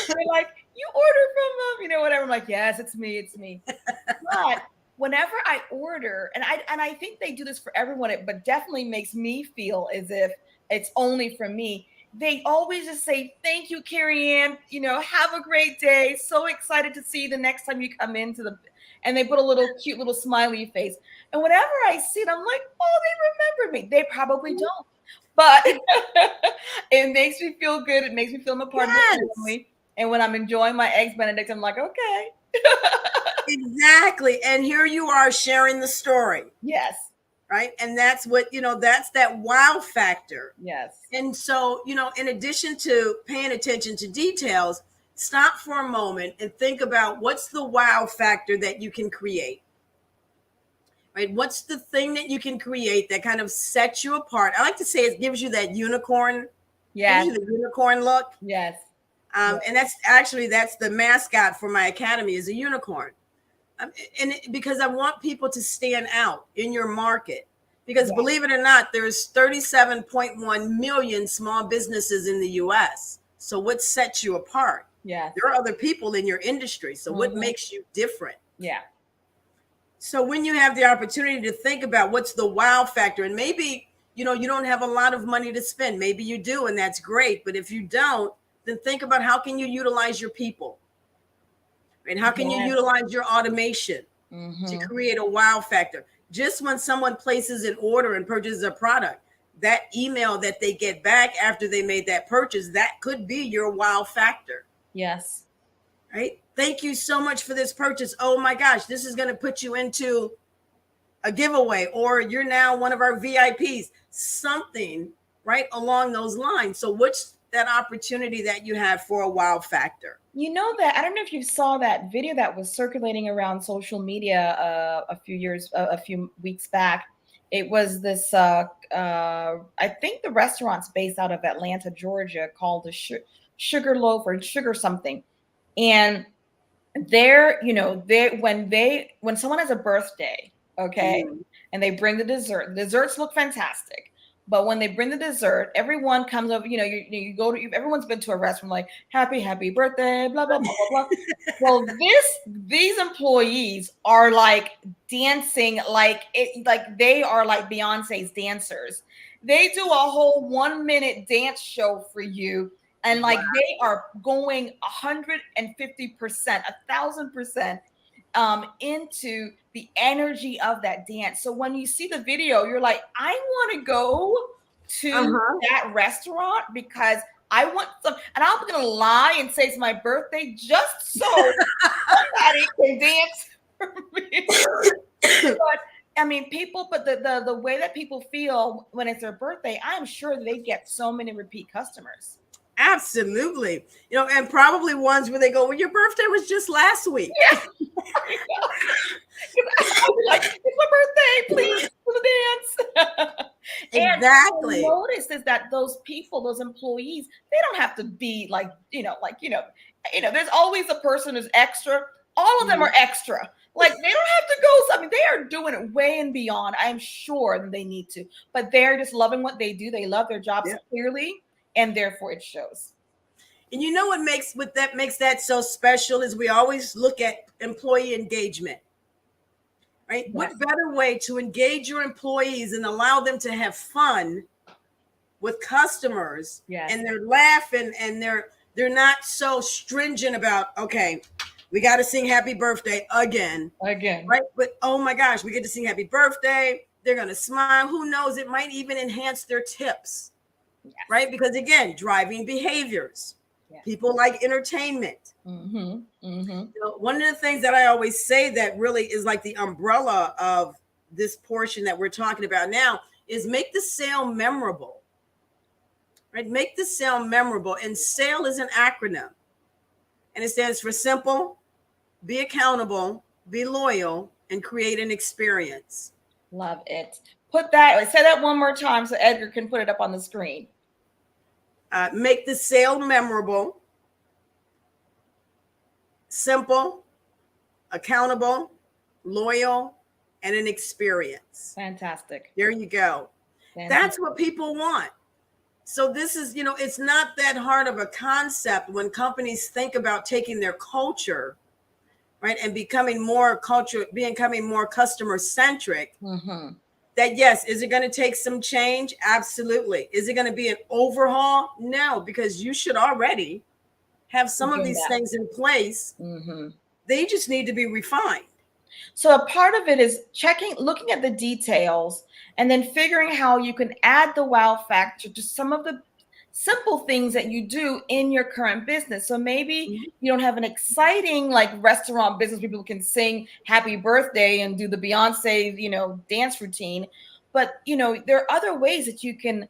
they're like, you order from them, whatever. I'm like, yes, it's me. But whenever I order, and I think they do this for everyone, but definitely makes me feel as if it's only for me. They always just say, thank you, Kerry-Ann. Have a great day. So excited to see you the next time you come into and they put a little cute little smiley face. And whenever I see it, I'm like, oh, they remember me. They probably don't. But it makes me feel good. It makes me feel I'm a part of the family. And when I'm enjoying my eggs Benedict, I'm like, okay. Exactly. And here you are sharing the story. Yes. Right. And that's what, that's that wow factor. Yes. And so, in addition to paying attention to details, stop for a moment and think about what's the wow factor that you can create. Right? What's the thing that you can create that kind of sets you apart? I like to say it gives you that unicorn. Yeah. Gives you the unicorn look. Yes. And that's the mascot for my academy is a unicorn. Because I want people to stand out in your market. Because believe it or not, there's 37.1 million small businesses in the U.S. So what sets you apart? Yeah. There are other people in your industry. So what makes you different? Yeah. So when you have the opportunity to think about what's the wow factor, and maybe, you don't have a lot of money to spend. Maybe you do, and that's great. But if you don't, then think about how can you utilize your people? And how can you utilize your automation to create a wow factor? Just when someone places an order and purchases a product, that email that they get back after they made that purchase, that could be your wow factor. Yes. Right? Thank you so much for this purchase. Oh my gosh, this is going to put you into a giveaway, or you're now one of our VIPs, something right along those lines. So what's that opportunity that you have for a wow factor? That I don't know if you saw that video that was circulating around social media a few weeks back. It was this I think the restaurant's based out of Atlanta, Georgia, called the Sugar Loaf or Sugar something. And when someone has a birthday, okay, and they bring the desserts look fantastic. But when they bring the dessert, everyone comes over, you go to, everyone's been to a restaurant like happy birthday, blah, blah, blah, blah, blah. Well, these employees are like dancing like they are like Beyonce's dancers. They do a whole 1-minute dance show for you. And they are going 150%, 1,000% into the energy of that dance. So when you see the video, you're like, I want to go to that restaurant because I want some. And I'm going to lie and say it's my birthday just so somebody can dance for me. But I mean, but the way that people feel when it's their birthday, I'm sure they get so many repeat customers. Absolutely. And probably ones where they go, well, your birthday was just last week. Yeah. Like, it's my birthday, please do the dance. Exactly. And what I noticed is that those people, those employees, they don't have to be there's always a person who's extra. All of them are extra. Like, they don't have to go something. They are doing it way and beyond. I'm sure that they need to, but they're just loving what they do. They love their jobs clearly, and therefore it shows. And what makes that so special is we always look at employee engagement, right? Yes. What better way to engage your employees and allow them to have fun with customers? Yes. And they're laughing and they're not so stringent about, okay, we got to sing happy birthday again, right? But oh my gosh, we get to sing happy birthday. They're going to smile. Who knows? It might even enhance their tips, right? Because again, driving behaviors. Yeah. People like entertainment. One of the things that I always say that really is like the umbrella of this portion that we're talking about now is make the sale memorable, right? Make the sale memorable. And SALE is an acronym, and it stands for simple, be accountable, be loyal, and create an experience. Love it. Say that one more time so Edgar can put it up on the screen. Make the sale memorable, simple, accountable, loyal, and an experience. Fantastic. There you go. Fantastic. That's what people want. So this is, it's not that hard of a concept when companies think about taking their culture, right, and becoming more customer centric. Mm-hmm. That, yes, is it going to take some change? Absolutely. Is it going to be an overhaul? No, because you should already have some of these things in place. Mm-hmm. They just need to be refined. So a part of it is looking at the details, and then figuring how you can add the wow factor to some of the simple things that you do in your current business. So maybe you don't have an exciting like restaurant business, people can sing happy birthday and do the Beyonce, dance routine. But, there are other ways that you can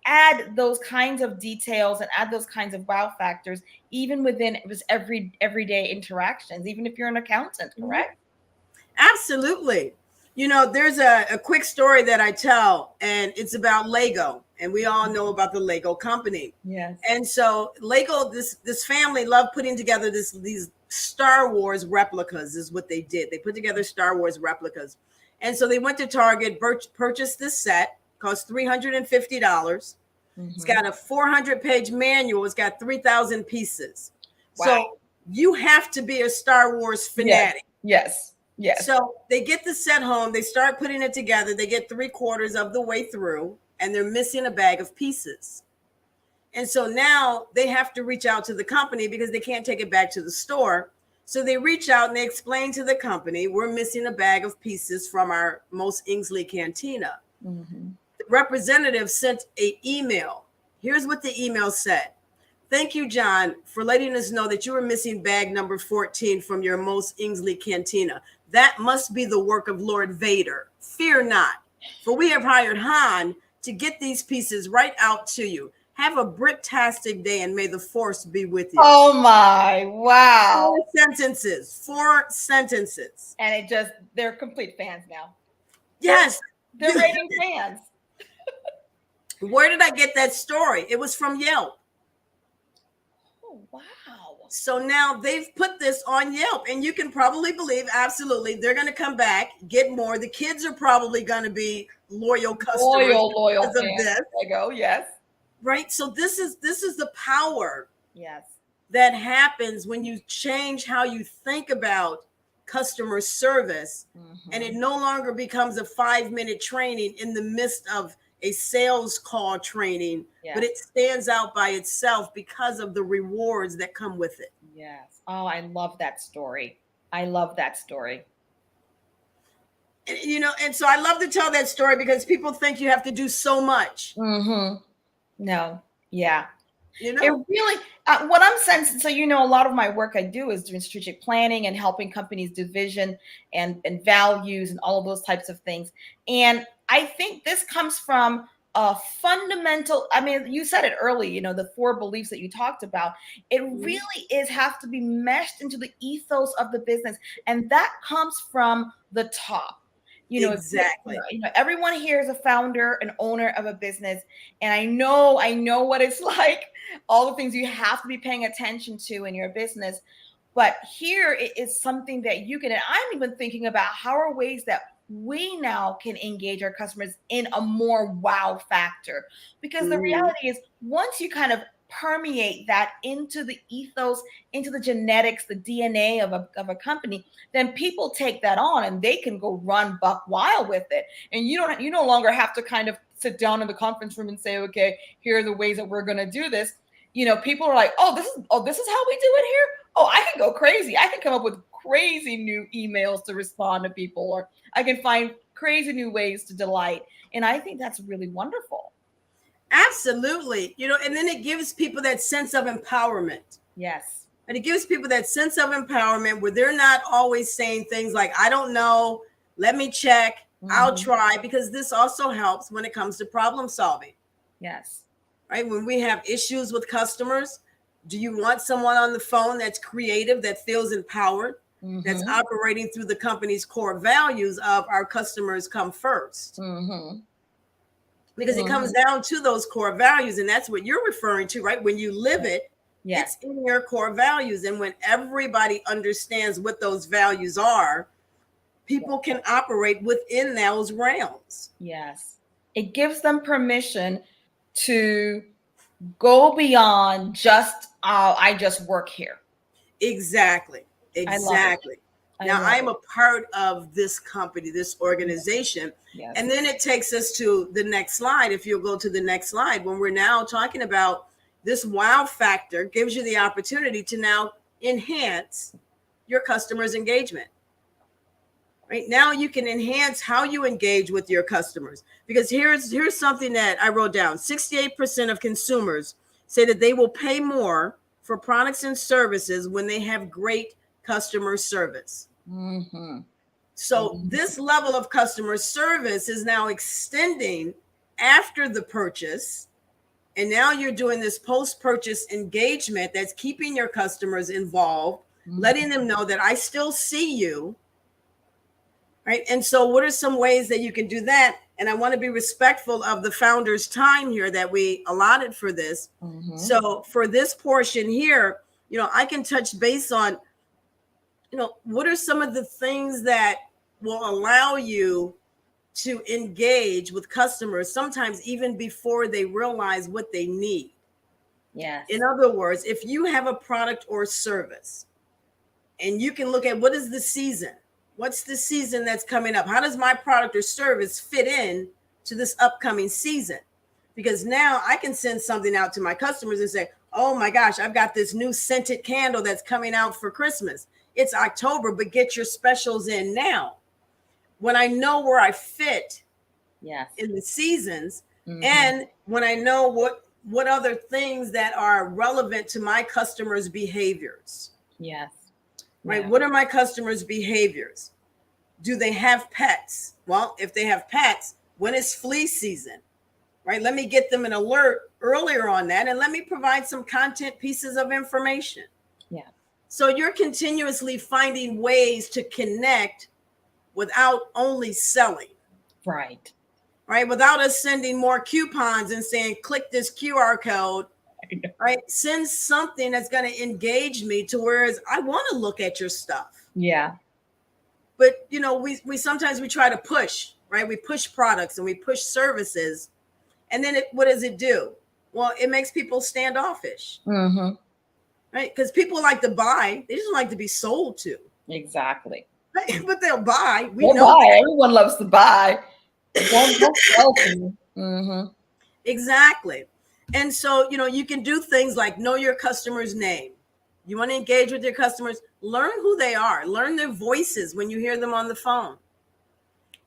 add those kinds of details and add those kinds of wow factors, even within just everyday interactions, even if you're an accountant, correct? Absolutely. There's a quick story that I tell, and it's about Lego, and we all know about the Lego company. Yes. And so Lego, this family loved putting together these Star Wars replicas is what they did. They put together Star Wars replicas. And so they went to Target, purchased this set, cost $350. Mm-hmm. It's got a 400-page manual. It's got 3,000 pieces. Wow. So you have to be a Star Wars fanatic. Yes. Yes. So they get the set home, they start putting it together, they get 3/4 of the way through, and they're missing a bag of pieces. And so now they have to reach out to the company because they can't take it back to the store. So they reach out and they explain to the company, we're missing a bag of pieces from our Most Ingsley Cantina. Mm-hmm. The representative sent an email. Here's what the email said. Thank you, John, for letting us know that you were missing bag number 14 from your Most Ingsley Cantina. That must be the work of Lord Vader. Fear not, for we have hired Han to get these pieces right out to you. Have a bricktastic day, and may the force be with you. Oh my, wow. 4 sentences. And they're complete fans now. Yes. They're rating fans. Where did I get that story? It was from Yelp. Oh, wow. So now they've put this on Yelp, and you can probably believe, absolutely, they're going to come back, get more. The kids are probably going to be loyal customers. Loyal because of this. There you go. Yes. Right. So this is the power. Yes. That happens when you change how you think about customer service, mm-hmm. and it no longer becomes a 5-minute training in the midst of a sales call training, but it stands out by itself because of the rewards that come with it. Yes. Oh, I love that story. I love that story. And so I love to tell that story because people think you have to do so much. Mm-hmm. No. Yeah. It really, what I'm sensing, so a lot of my work I do is doing strategic planning and helping companies do vision and values and all of those types of things. And I think this comes from a fundamental, you said it early, the 4 beliefs that you talked about. It really have to be meshed into the ethos of the business. And that comes from the top. Exactly. Everyone here is a founder, an owner of a business. And I know what it's like, all the things you have to be paying attention to in your business. But here it is something that you can, and I'm even thinking about how are ways that we now can engage our customers in a more wow factor. Because the reality is, once you kind of permeate that into the ethos, into the genetics, the DNA of a company, then people take that on and they can go run buck wild with it. And you no longer have to kind of sit down in the conference room and say, okay, here are the ways that we're going to do this. People are like, this is how we do it here. Oh, I can go crazy. I can come up with crazy new emails to respond to people, or I can find crazy new ways to delight. And I think that's really wonderful. Absolutely. And then it gives people that sense of empowerment. Yes. And it gives people that sense of empowerment where they're not always saying things like, I don't know, let me check, I'll try, because this also helps when it comes to problem solving. Yes. Right? When we have issues with customers, Do you want someone on the phone that's creative, that feels empowered, that's operating through the company's core values of our customers come first? Because it comes down to those core values, and that's what you're referring to, right? When you live it, it's in your core values. And when everybody understands what those values are, people can operate within those realms. Yes. It gives them permission to go beyond just, I just work here. Exactly. Exactly. Now, I'm a part of this company, this organization. Yes. And then it takes us to the next slide. If you'll go to the next slide, when we're now talking about this wow factor, gives you the opportunity to now enhance your customers' engagement. Right now, you can enhance how you engage with your customers. Because here's something that I wrote down. 68% of consumers say that they will pay more for products and services when they have great customer service. So this level of customer service is now extending after the purchase. And now you're doing this post-purchase engagement that's keeping your customers involved, letting them know that I still see you. Right. And so what are some ways that you can do that? And I want to be respectful of the founder's time here that we allotted for this. So for this portion here, I can touch base on, what are some of the things that will allow you to engage with customers, sometimes even before they realize what they need. Yes. In other words, if you have a product or service and you can look at what is the season, what's the season that's coming up? How does my product or service fit in to this upcoming season? Because now I can send something out to my customers and say, oh my gosh, I've got this new scented candle that's coming out for Christmas. It's October, but get your specials in now. When I know where I fit in the seasons, and when I know what other things that are relevant to my customers' behaviors. Yes. Right. Yeah. What are my customers' behaviors? Do they have pets? Well, if they have pets, when is flea season? Right. Let me get them an alert earlier on that, and let me provide some content pieces of information. Yeah. So you're continuously finding ways to connect without only selling. Right. Right. Without us sending more coupons and saying, click this QR code. Right. Send something that's going to engage me to whereas I want to look at your stuff. Yeah. But, we sometimes we try to push, right? We push products and we push services. And then what does it do? Well, it makes people standoffish. Right. Because people like to buy. They just like to be sold to. Exactly. But they'll buy. They'll buy. Everyone loves to buy. Exactly. And so, you can do things like know your customer's name. You want to engage with your customers, learn who they are, learn their voices when you hear them on the phone.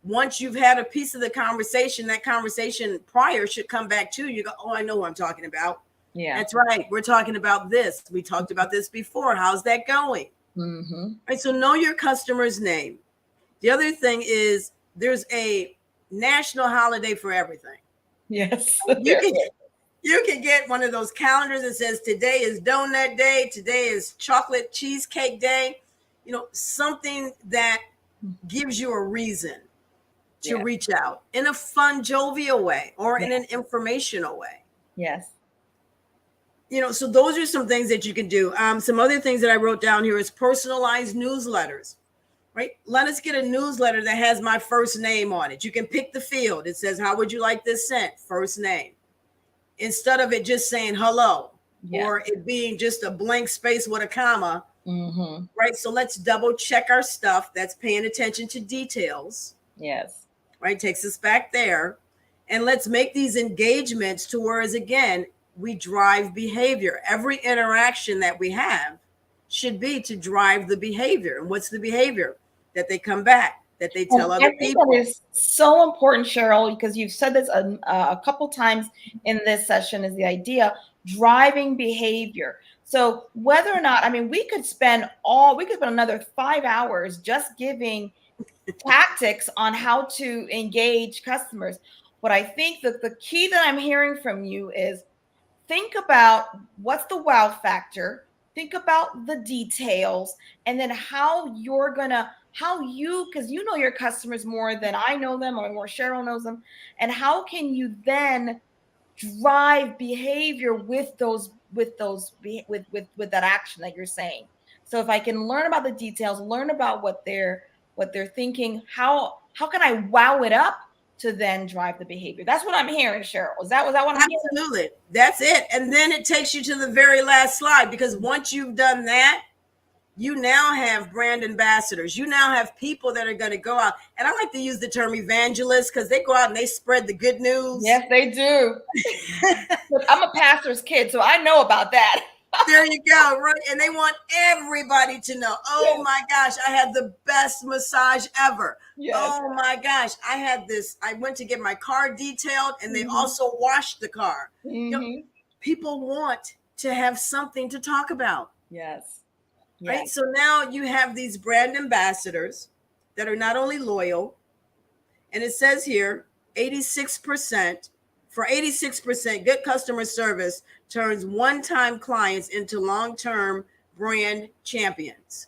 Once you've had a piece of the conversation, that conversation prior should come back to you. Go, oh, I know what I'm talking about. Yeah, that's right. We're talking about this. We talked about this before. How's that going? Right. So know your customer's name. The other thing is there's a national holiday for everything. Yes. You can get one of those calendars that says today is donut day, today is chocolate cheesecake day, something that gives you a reason to reach out in a fun, jovial way or in an informational way. Yes. So those are some things that you can do. Some other things that I wrote down here is personalized newsletters, right? Let us get a newsletter that has my first name on it. You can pick the field. It says, how would you like this sent? First name. Instead of it just saying hello or it being just a blank space with a comma, right? So let's double check our stuff. That's paying attention to details. Yes. Right. Takes us back there. And let's make these engagements to whereas, again, we drive behavior. Every interaction that we have should be to drive the behavior. And what's the behavior? That they come back, that they tell other people. That is so important, Cheryl, because you've said this a couple times in this session is the idea driving behavior. So whether or not, we could spend another 5 hours just giving tactics on how to engage customers. But I think that the key that I'm hearing from you is think about what's the wow factor, think about the details, and then how you're gonna, because you know your customers more than I know them or more Cheryl knows them, and how can you then drive behavior with that action that you're saying. So if I can learn about the details, learn about what they're thinking, how can I wow it up to then drive the behavior? That's what I'm hearing, Cheryl. Was that what I'm hearing? Absolutely. That's it. And then it takes you to the very last slide, because once you've done that, you now have brand ambassadors. You now have people that are going to go out. And I like to use the term evangelists, because they go out and they spread the good news. Yes, they do. Look, I'm a pastor's kid, so I know about that. There you go. Right. And they want everybody to know, oh Yes. my gosh, I had the best massage ever. Yes. Oh my gosh, I went to get my car detailed, and they also washed the car. You know, people want to have something to talk about. Yes. Right. So now you have these brand ambassadors that are not only loyal, and it says here 86%, for 86%, good customer service turns one-time clients into long-term brand champions.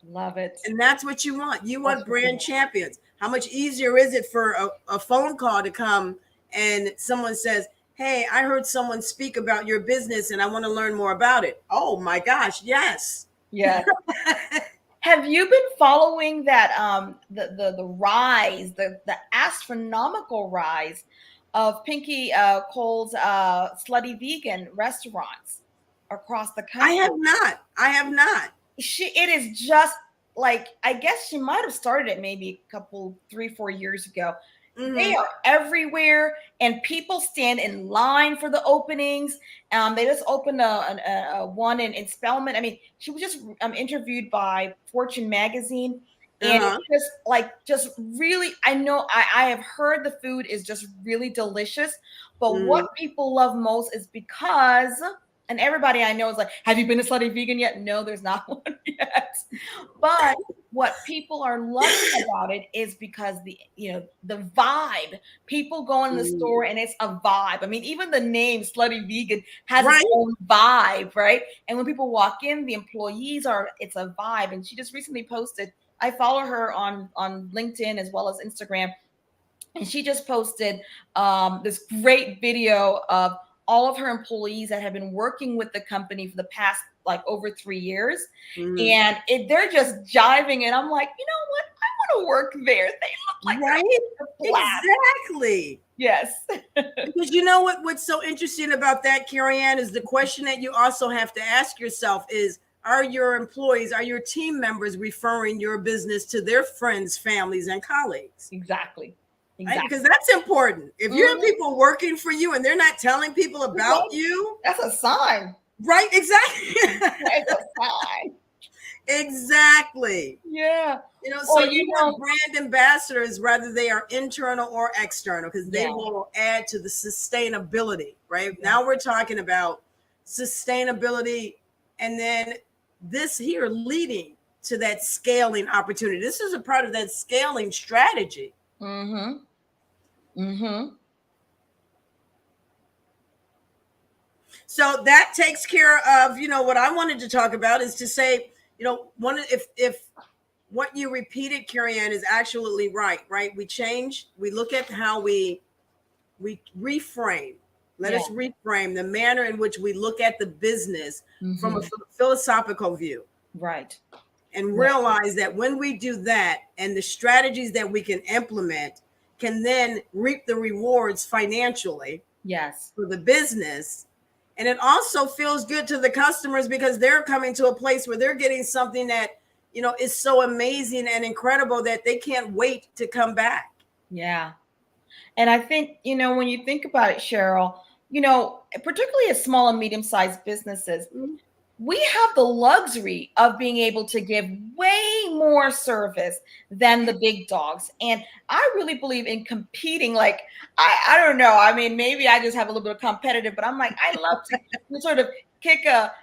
Love it. And that's what you want. You want brand champions. How much easier is it for a phone call to come and someone says, hey, I heard someone speak about your business and I want to learn more about it. Oh my gosh, yes. Yeah. Have you been following that the rise, the astronomical rise of Pinky Cole's slutty vegan restaurants across the country? I have not. It is just like, I guess she might have started it maybe a couple, 3-4 years ago. They are everywhere, and people stand in line for the openings. They just opened a one in Spelman. I mean, she was just interviewed by Fortune magazine, and it's just really, I know I have heard the food is just really delicious, but what people love most is because, and everybody I know is like, have you been to Slutty Vegan yet? No, there's not one yet. But what people are loving about it is because the vibe. People go in the store and it's a vibe. I mean, even the name Slutty Vegan has its own vibe, right? And when people walk in, the employees it's a vibe. And she just recently posted, I follow her on LinkedIn as well as Instagram, and she just posted this great video of all of her employees that have been working with the company for the past over 3 years. And they're just jiving. And I'm like, you know what? I want to work there. They look like Exactly. Yes. Because you know what's so interesting about that, Kerry-Ann, is the question that you also have to ask yourself is, are your employees, are your team members referring your business to their friends, families, and colleagues? Exactly. Right? Because that's important. If you have people working for you and they're not telling people about you, that's a sign. Right? Exactly. It's a sign. Exactly. Yeah. So you want brand ambassadors, whether they are internal or external, because they will add to the sustainability, right? Yeah. Now we're talking about sustainability, and then this here leading to that scaling opportunity. This is a part of that scaling strategy. So that takes care of, what I wanted to talk about is to say, if what you repeated, Kerry-Ann, is absolutely right? We look at how we reframe. Let us reframe the manner in which we look at the business from a philosophical view. Right. And realize that when we do that, and the strategies that we can implement can then reap the rewards financially for the business. And it also feels good to the customers because they're coming to a place where they're getting something that, is so amazing and incredible that they can't wait to come back. Yeah. And I think, when you think about it, Cheryl, particularly as small and medium-sized businesses, we have the luxury of being able to give way more service than the big dogs. And I really believe in competing. I don't know. I mean, maybe I just have a little bit of competitive, but I'm like, I love to sort of kick a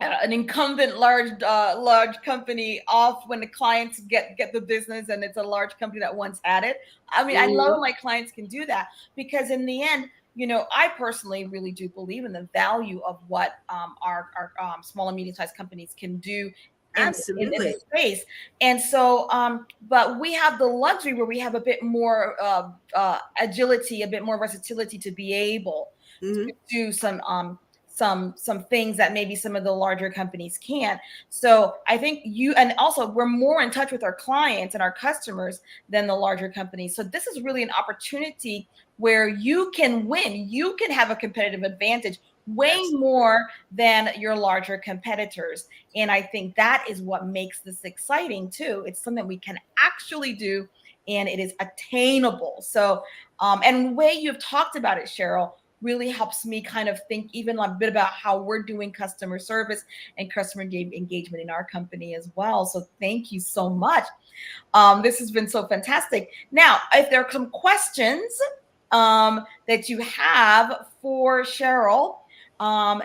an incumbent large company off when the clients get the business and it's a large company that once had it. I mean, I love when my clients can do that, because in the end, I personally really do believe in the value of what our small and medium-sized companies can do in this space. And so, but we have the luxury where we have a bit more agility, a bit more versatility to be able to do some things that maybe some of the larger companies can't. So I think and also we're more in touch with our clients and our customers than the larger companies. So this is really an opportunity where you can win. You can have a competitive advantage way more than your larger competitors. And I think that is what makes this exciting too. It's something we can actually do, and it is attainable. So, and the way you've talked about it, Cheryl, really helps me kind of think even a bit about how we're doing customer service and customer engagement in our company as well. So thank you so much. This has been so fantastic. Now, if there are some questions that you have for Cheryl,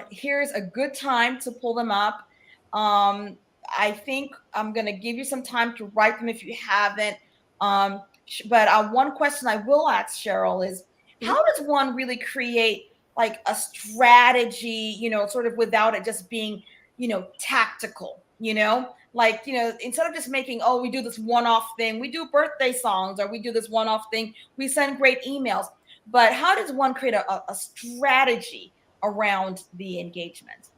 here's a good time to pull them up. I think I'm going to give you some time to write them if you haven't. But one question I will ask Cheryl is, how does one really create like a strategy, sort of without it just being, tactical, like, instead of just making, we do this one-off thing, we do birthday songs, or we do this one-off thing, we send great emails. But how does one create a strategy around the engagement?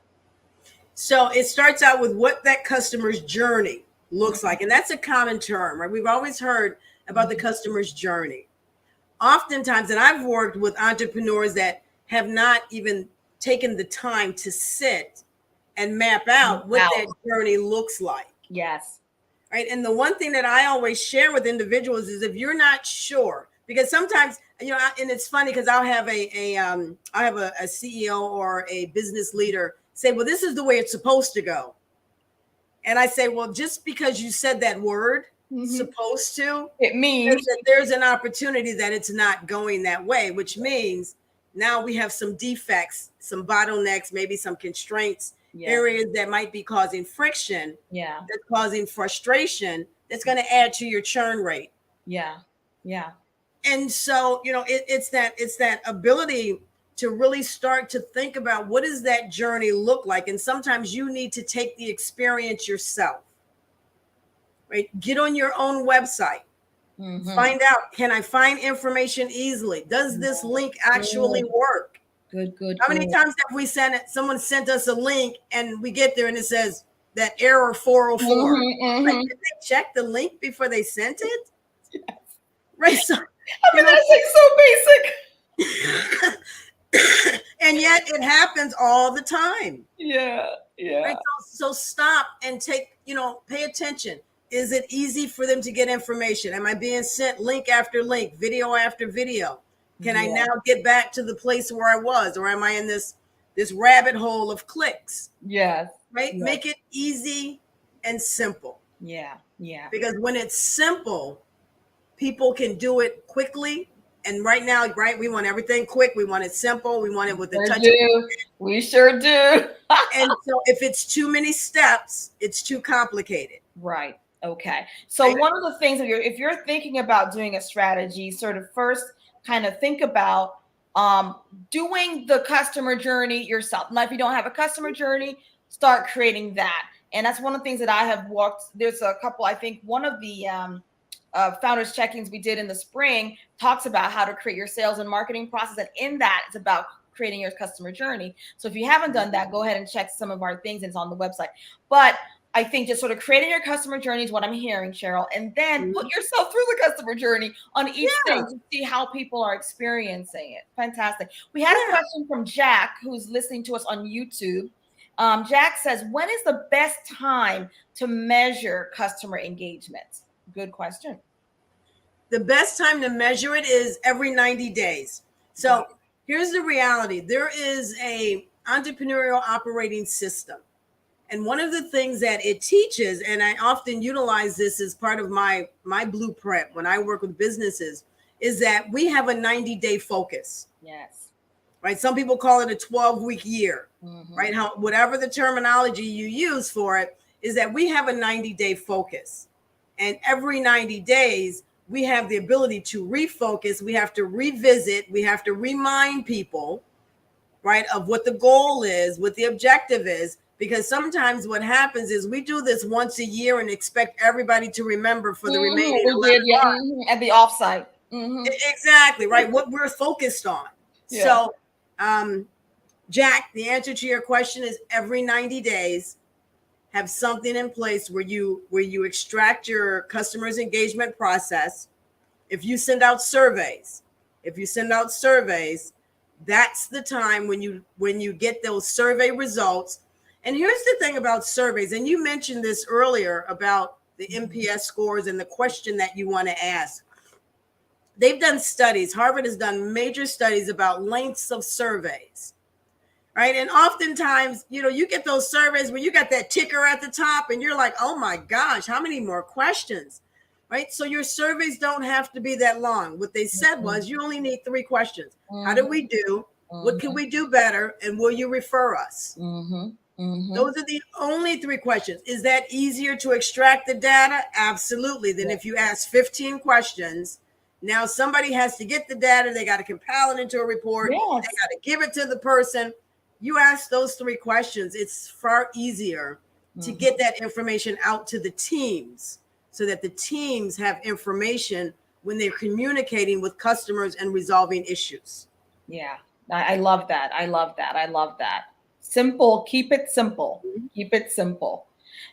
So it starts out with what that customer's journey looks like. And that's a common term, right? We've always heard about the customer's journey. Oftentimes, and I've worked with entrepreneurs that have not even taken the time to sit and map out what that journey looks like. Yes. Right. And the one thing that I always share with individuals is, if you're not sure, because sometimes, and it's funny because I'll have a CEO or a business leader say, well, this is the way it's supposed to go. And I say, well, just because you said that word, supposed to, it means that there's an opportunity that it's not going that way, which means now we have some defects, some bottlenecks, maybe some constraints, areas that might be causing friction, that's causing frustration, that's going to add to your churn rate. And so, it's that ability to really start to think about, what does that journey look like? And sometimes you need to take the experience yourself. Right? Get on your own website. Find out, can I find information easily? Does this link actually work? Good. How many times have we someone sent us a link and we get there and it says that error 404? Like, did they check the link before they sent it? Yes. Right. So, that's like so basic. And yet it happens all the time. Yeah. Right? So stop and pay attention. Is it easy for them to get information? Am I being sent link after link, video after video? Can I now get back to the place where I was, or am I in this rabbit hole of clicks? Yes. Right? Yes. Make it easy and simple. Yeah. Because when it's simple, people can do it quickly. And right now, right, we want everything quick. We want it simple. We want it with the touch. We sure do. And so if it's too many steps, it's too complicated. Right. Okay. So one of the things, if you're thinking about doing a strategy, sort of first kind of think about doing the customer journey yourself. Now, if you don't have a customer journey, start creating that. And that's one of the things that I have walked. There's a couple, I think one of the founders check-ins we did in the spring talks about how to create your sales and marketing process. And in that, it's about creating your customer journey. So if you haven't done that, go ahead and check some of our things. It's on the website. But I think just sort of creating your customer journey is what I'm hearing, Cheryl, and then put yourself through the customer journey on each thing to see how people are experiencing it. Fantastic. We had a question from Jack, who's listening to us on YouTube. Jack says, when is the best time to measure customer engagement? Good question. The best time to measure it is every 90 days. So here's the reality. There is a entrepreneurial operating system. And one of the things that it teaches, and I often utilize this as part of my blueprint when I work with businesses, is that we have a 90-day focus. Yes. right? Some people call it a 12-week year, Mm-hmm. right? Whatever the terminology you use for it, is that we have a 90-day focus. And every 90 days, we have the ability to refocus. We have to revisit. We have to remind people, right, of what the goal is, what the objective is. Because sometimes what happens is we do this once a year and expect everybody to remember for the remaining 11 months. Yeah, at the offsite. Exactly, right? What we're focused on. Yeah. So, Jack, the answer to your question is every 90 days, have something in place where you extract your customers' engagement process. If you send out surveys, that's the time when you get those survey results. And here's the thing about surveys, and you mentioned this earlier about the NPS scores and the question that you want to ask. They've done studies. Harvard has done major studies about lengths of surveys, right? And oftentimes, you get those surveys where you got that ticker at the top and you're like, oh my gosh, how many more questions, right? So your surveys don't have to be that long. What they said was you only need 3 questions. How did we do? What can we do better? And will you refer us? Those are the only 3 questions. Is that easier to extract the data? Absolutely. Then if you ask 15 questions, now somebody has to get the data. They got to compile it into a report. They got to give it to the person. You ask those 3 questions, it's far easier to get that information out to the teams so that the teams have information when they're communicating with customers and resolving issues. Yeah, I love that. I love that. Simple, keep it simple. Keep it simple.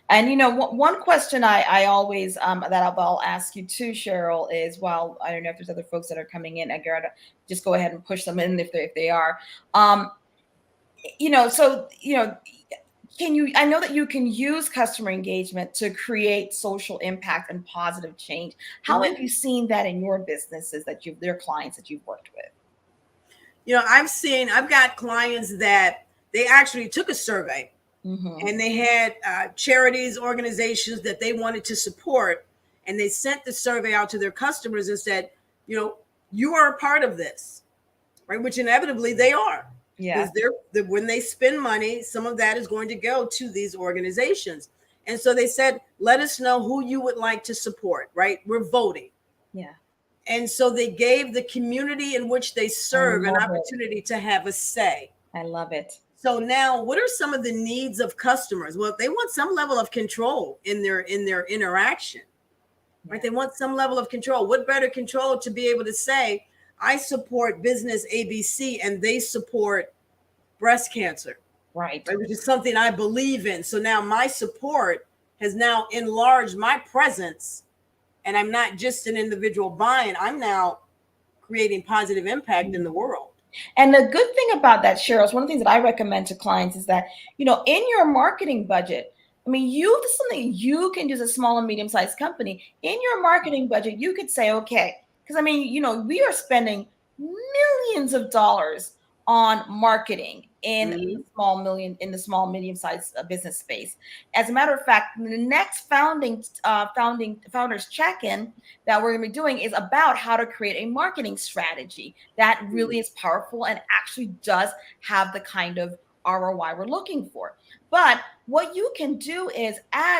And one question I always that I'll ask you too, Cheryl, is, well, I don't know if there's other folks that are coming in. I gotta just go ahead and push them in if they are. I know that you can use customer engagement to create social impact and positive change. How have you seen that in your businesses their clients that you've worked with? I've got clients that they actually took a survey and they had charities, organizations that they wanted to support. And they sent the survey out to their customers and said, you are a part of this, right? Which inevitably they are. Yeah. Because when they spend money, some of that is going to go to these organizations. And so they said, let us know who you would like to support, right? We're voting. Yeah. And so they gave the community in which they serve an opportunity to have a say. I love it. So now, what are some of the needs of customers? Well, they want some level of control in their interaction, right? They want some level of control. What better control to be able to say, I support business ABC and they support breast cancer, right? Which is something I believe in. So now my support has now enlarged my presence, and I'm not just an individual buying. I'm now creating positive impact in the world. And the good thing about that, Cheryl, is one of the things that I recommend to clients is that, in your marketing budget, this is something you can do as a small and medium-sized company. In your marketing budget, you could say, okay, because we are spending millions of dollars on marketing in the small medium-sized business space. As a matter of fact, the next founders check-in that we're going to be doing is about how to create a marketing strategy that really is powerful and actually does have the kind of ROI we're looking for. But what you can do is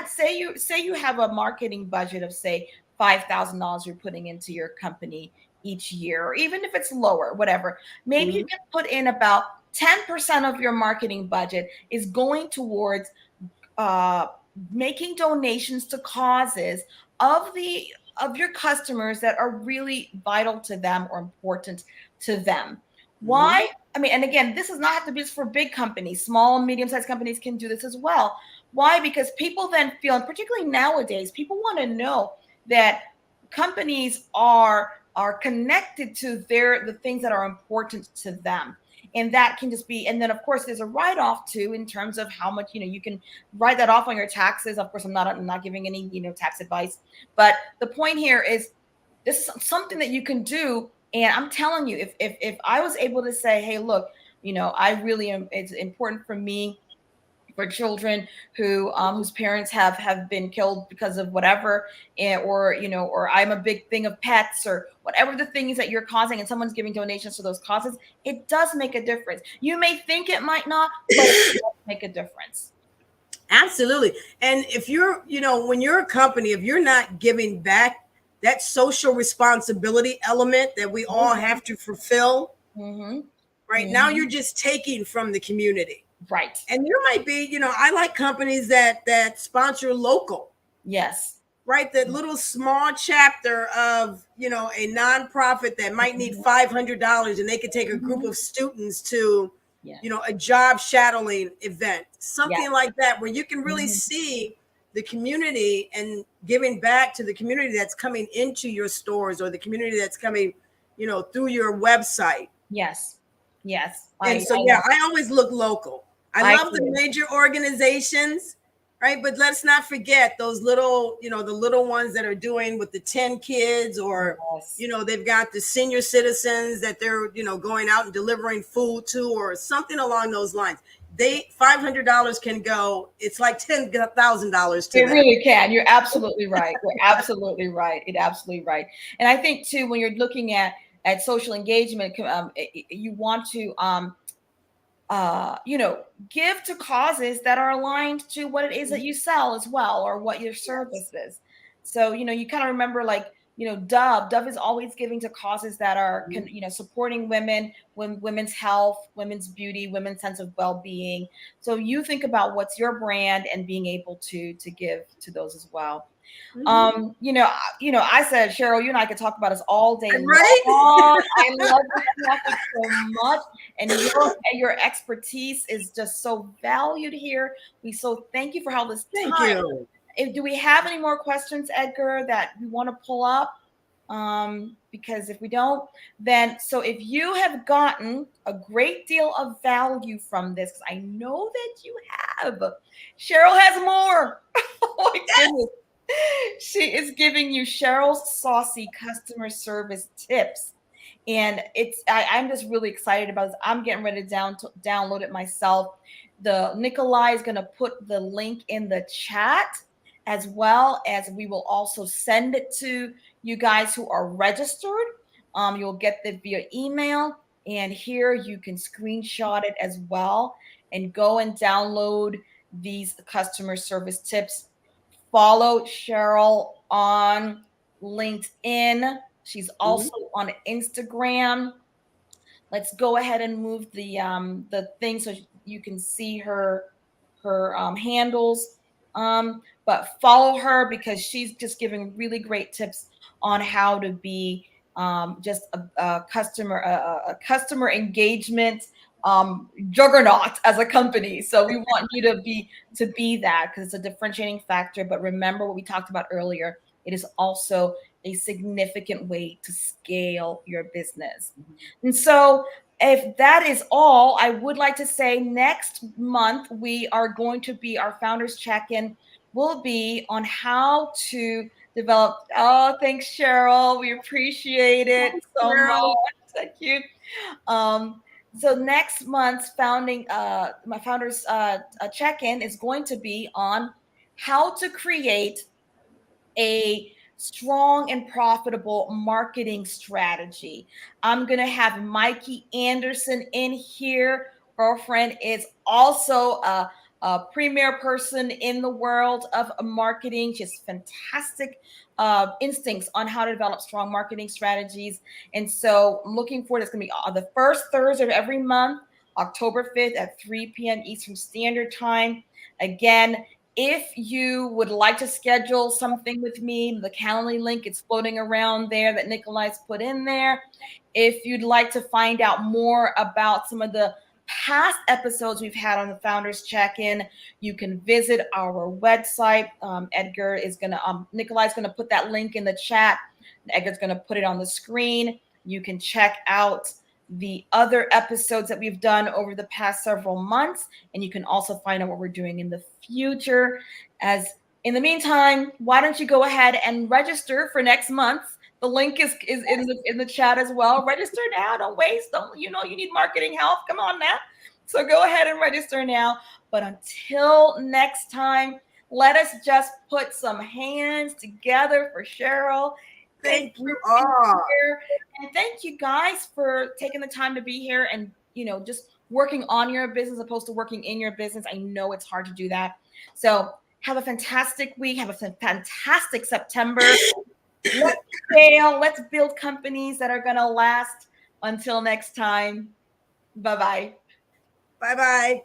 say you have a marketing budget of, say, $5,000 you're putting into your company each year, or even if it's lower, whatever, maybe you can put in about 10% of your marketing budget is going towards making donations to causes of your customers that are really vital to them or important to them. Why? And again, this does not have to be just for big companies. Small and medium-sized companies can do this as well. Why? Because people then feel, and particularly nowadays, people want to know that companies are connected to the things that are important to them. And that can just be, and then of course there's a write-off too, in terms of how much, you can write that off on your taxes. Of course, I'm not giving any, tax advice, but the point here is this is something that you can do. And I'm telling you, if I was able to say, hey, look, I really am, it's important for me for children who whose parents have been killed because of whatever, or or I'm a big thing of pets, or whatever the things that you're causing, and someone's giving donations to those causes, it does make a difference. You may think it might not, but it does make a difference. Absolutely. And if you're, when you're a company, if you're not giving back, that social responsibility element that we all have to fulfill, Mm-hmm. right? Mm-hmm. Now you're just taking from the community. Right. And there might be, I like companies that sponsor local. Yes. Right, that little small chapter of a nonprofit that might need $500, and they could take a group of students to a job shadowing event, something like that, where you can really see the community and giving back to the community that's coming into your stores, or the community that's coming through your website. Yes. And I always look local. I love the major organizations, right? But let's not forget those little, the little ones that are doing with the 10 kids, or, they've got the senior citizens that they're, going out and delivering food to, or something along those lines. $500 can go, it's like $10,000 to it them. really can. You're absolutely right. You're absolutely right. It absolutely right. And I think too, when you're looking at social engagement, you want to give to causes that are aligned to what it is that you sell as well, or what your service is. So, you kind of remember, like, Dove is always giving to causes that are, supporting women's health, women's beauty, women's sense of well-being. So you think about what's your brand and being able to give to those as well. I said, Cheryl, you and I could talk about this all day long. I love this topic so much, and your expertise is just so valued here. We so thank you for all this time. Thank you. Do we have any more questions, Edgar, that we want to pull up? Because if we don't, then if you have gotten a great deal of value from this, because I know that you have, Cheryl has more. Oh my goodness. She is giving you Cheryl's saucy customer service tips. And I'm just really excited about this. I'm getting ready to download it myself. Nikolai is going to put the link in the chat, as well as we will also send it to you guys who are registered. You'll get it via email, and here you can screenshot it as well and go and download these customer service tips. Follow Cheryl on LinkedIn. She's also on Instagram. Let's go ahead and move the thing so you can see her handles. But follow her, because she's just giving really great tips on how to be just a customer engagement juggernaut as a company. So we want you to be that, because it's a differentiating factor. But remember what we talked about earlier, it is also a significant way to scale your business. And so if that is all, I would like to say next month we are going to be, our founders check-in will be on how to develop. Oh, thanks, Cheryl. We appreciate it so much. Thank you. So next month's my founders check-in is going to be on how to create a strong and profitable marketing strategy. I'm going to have Mikey Anderson in here. Girlfriend is also a premier person in the world of marketing. She has fantastic instincts on how to develop strong marketing strategies. And so I'm looking forward. It's going to be the first Thursday of every month, October 5th at 3 p.m. Eastern Standard Time. Again, if you would like to schedule something with me, the Calendly link is floating around there that Nikolai's put in there. If you'd like to find out more about some of the past episodes we've had on the Founders Check-in, you can visit our website. Nikolai's going to put that link in the chat. Edgar's going to put it on the screen. You can check out the other episodes that we've done over the past several months, and you can also find out what we're doing in the future. As in the meantime, why don't you go ahead and register for next month? The link is in the chat as well. Register now. Don't waste. You need marketing help. Come on now. So go ahead and register now. But until next time, let us just put some hands together for Cheryl. Thank you all. And thank you guys for taking the time to be here and, just working on your business as opposed to working in your business. I know it's hard to do that. So have a fantastic week. Have a fantastic September. Let's scale. Let's build companies that are going to last. Until next time. Bye-bye. Bye-bye.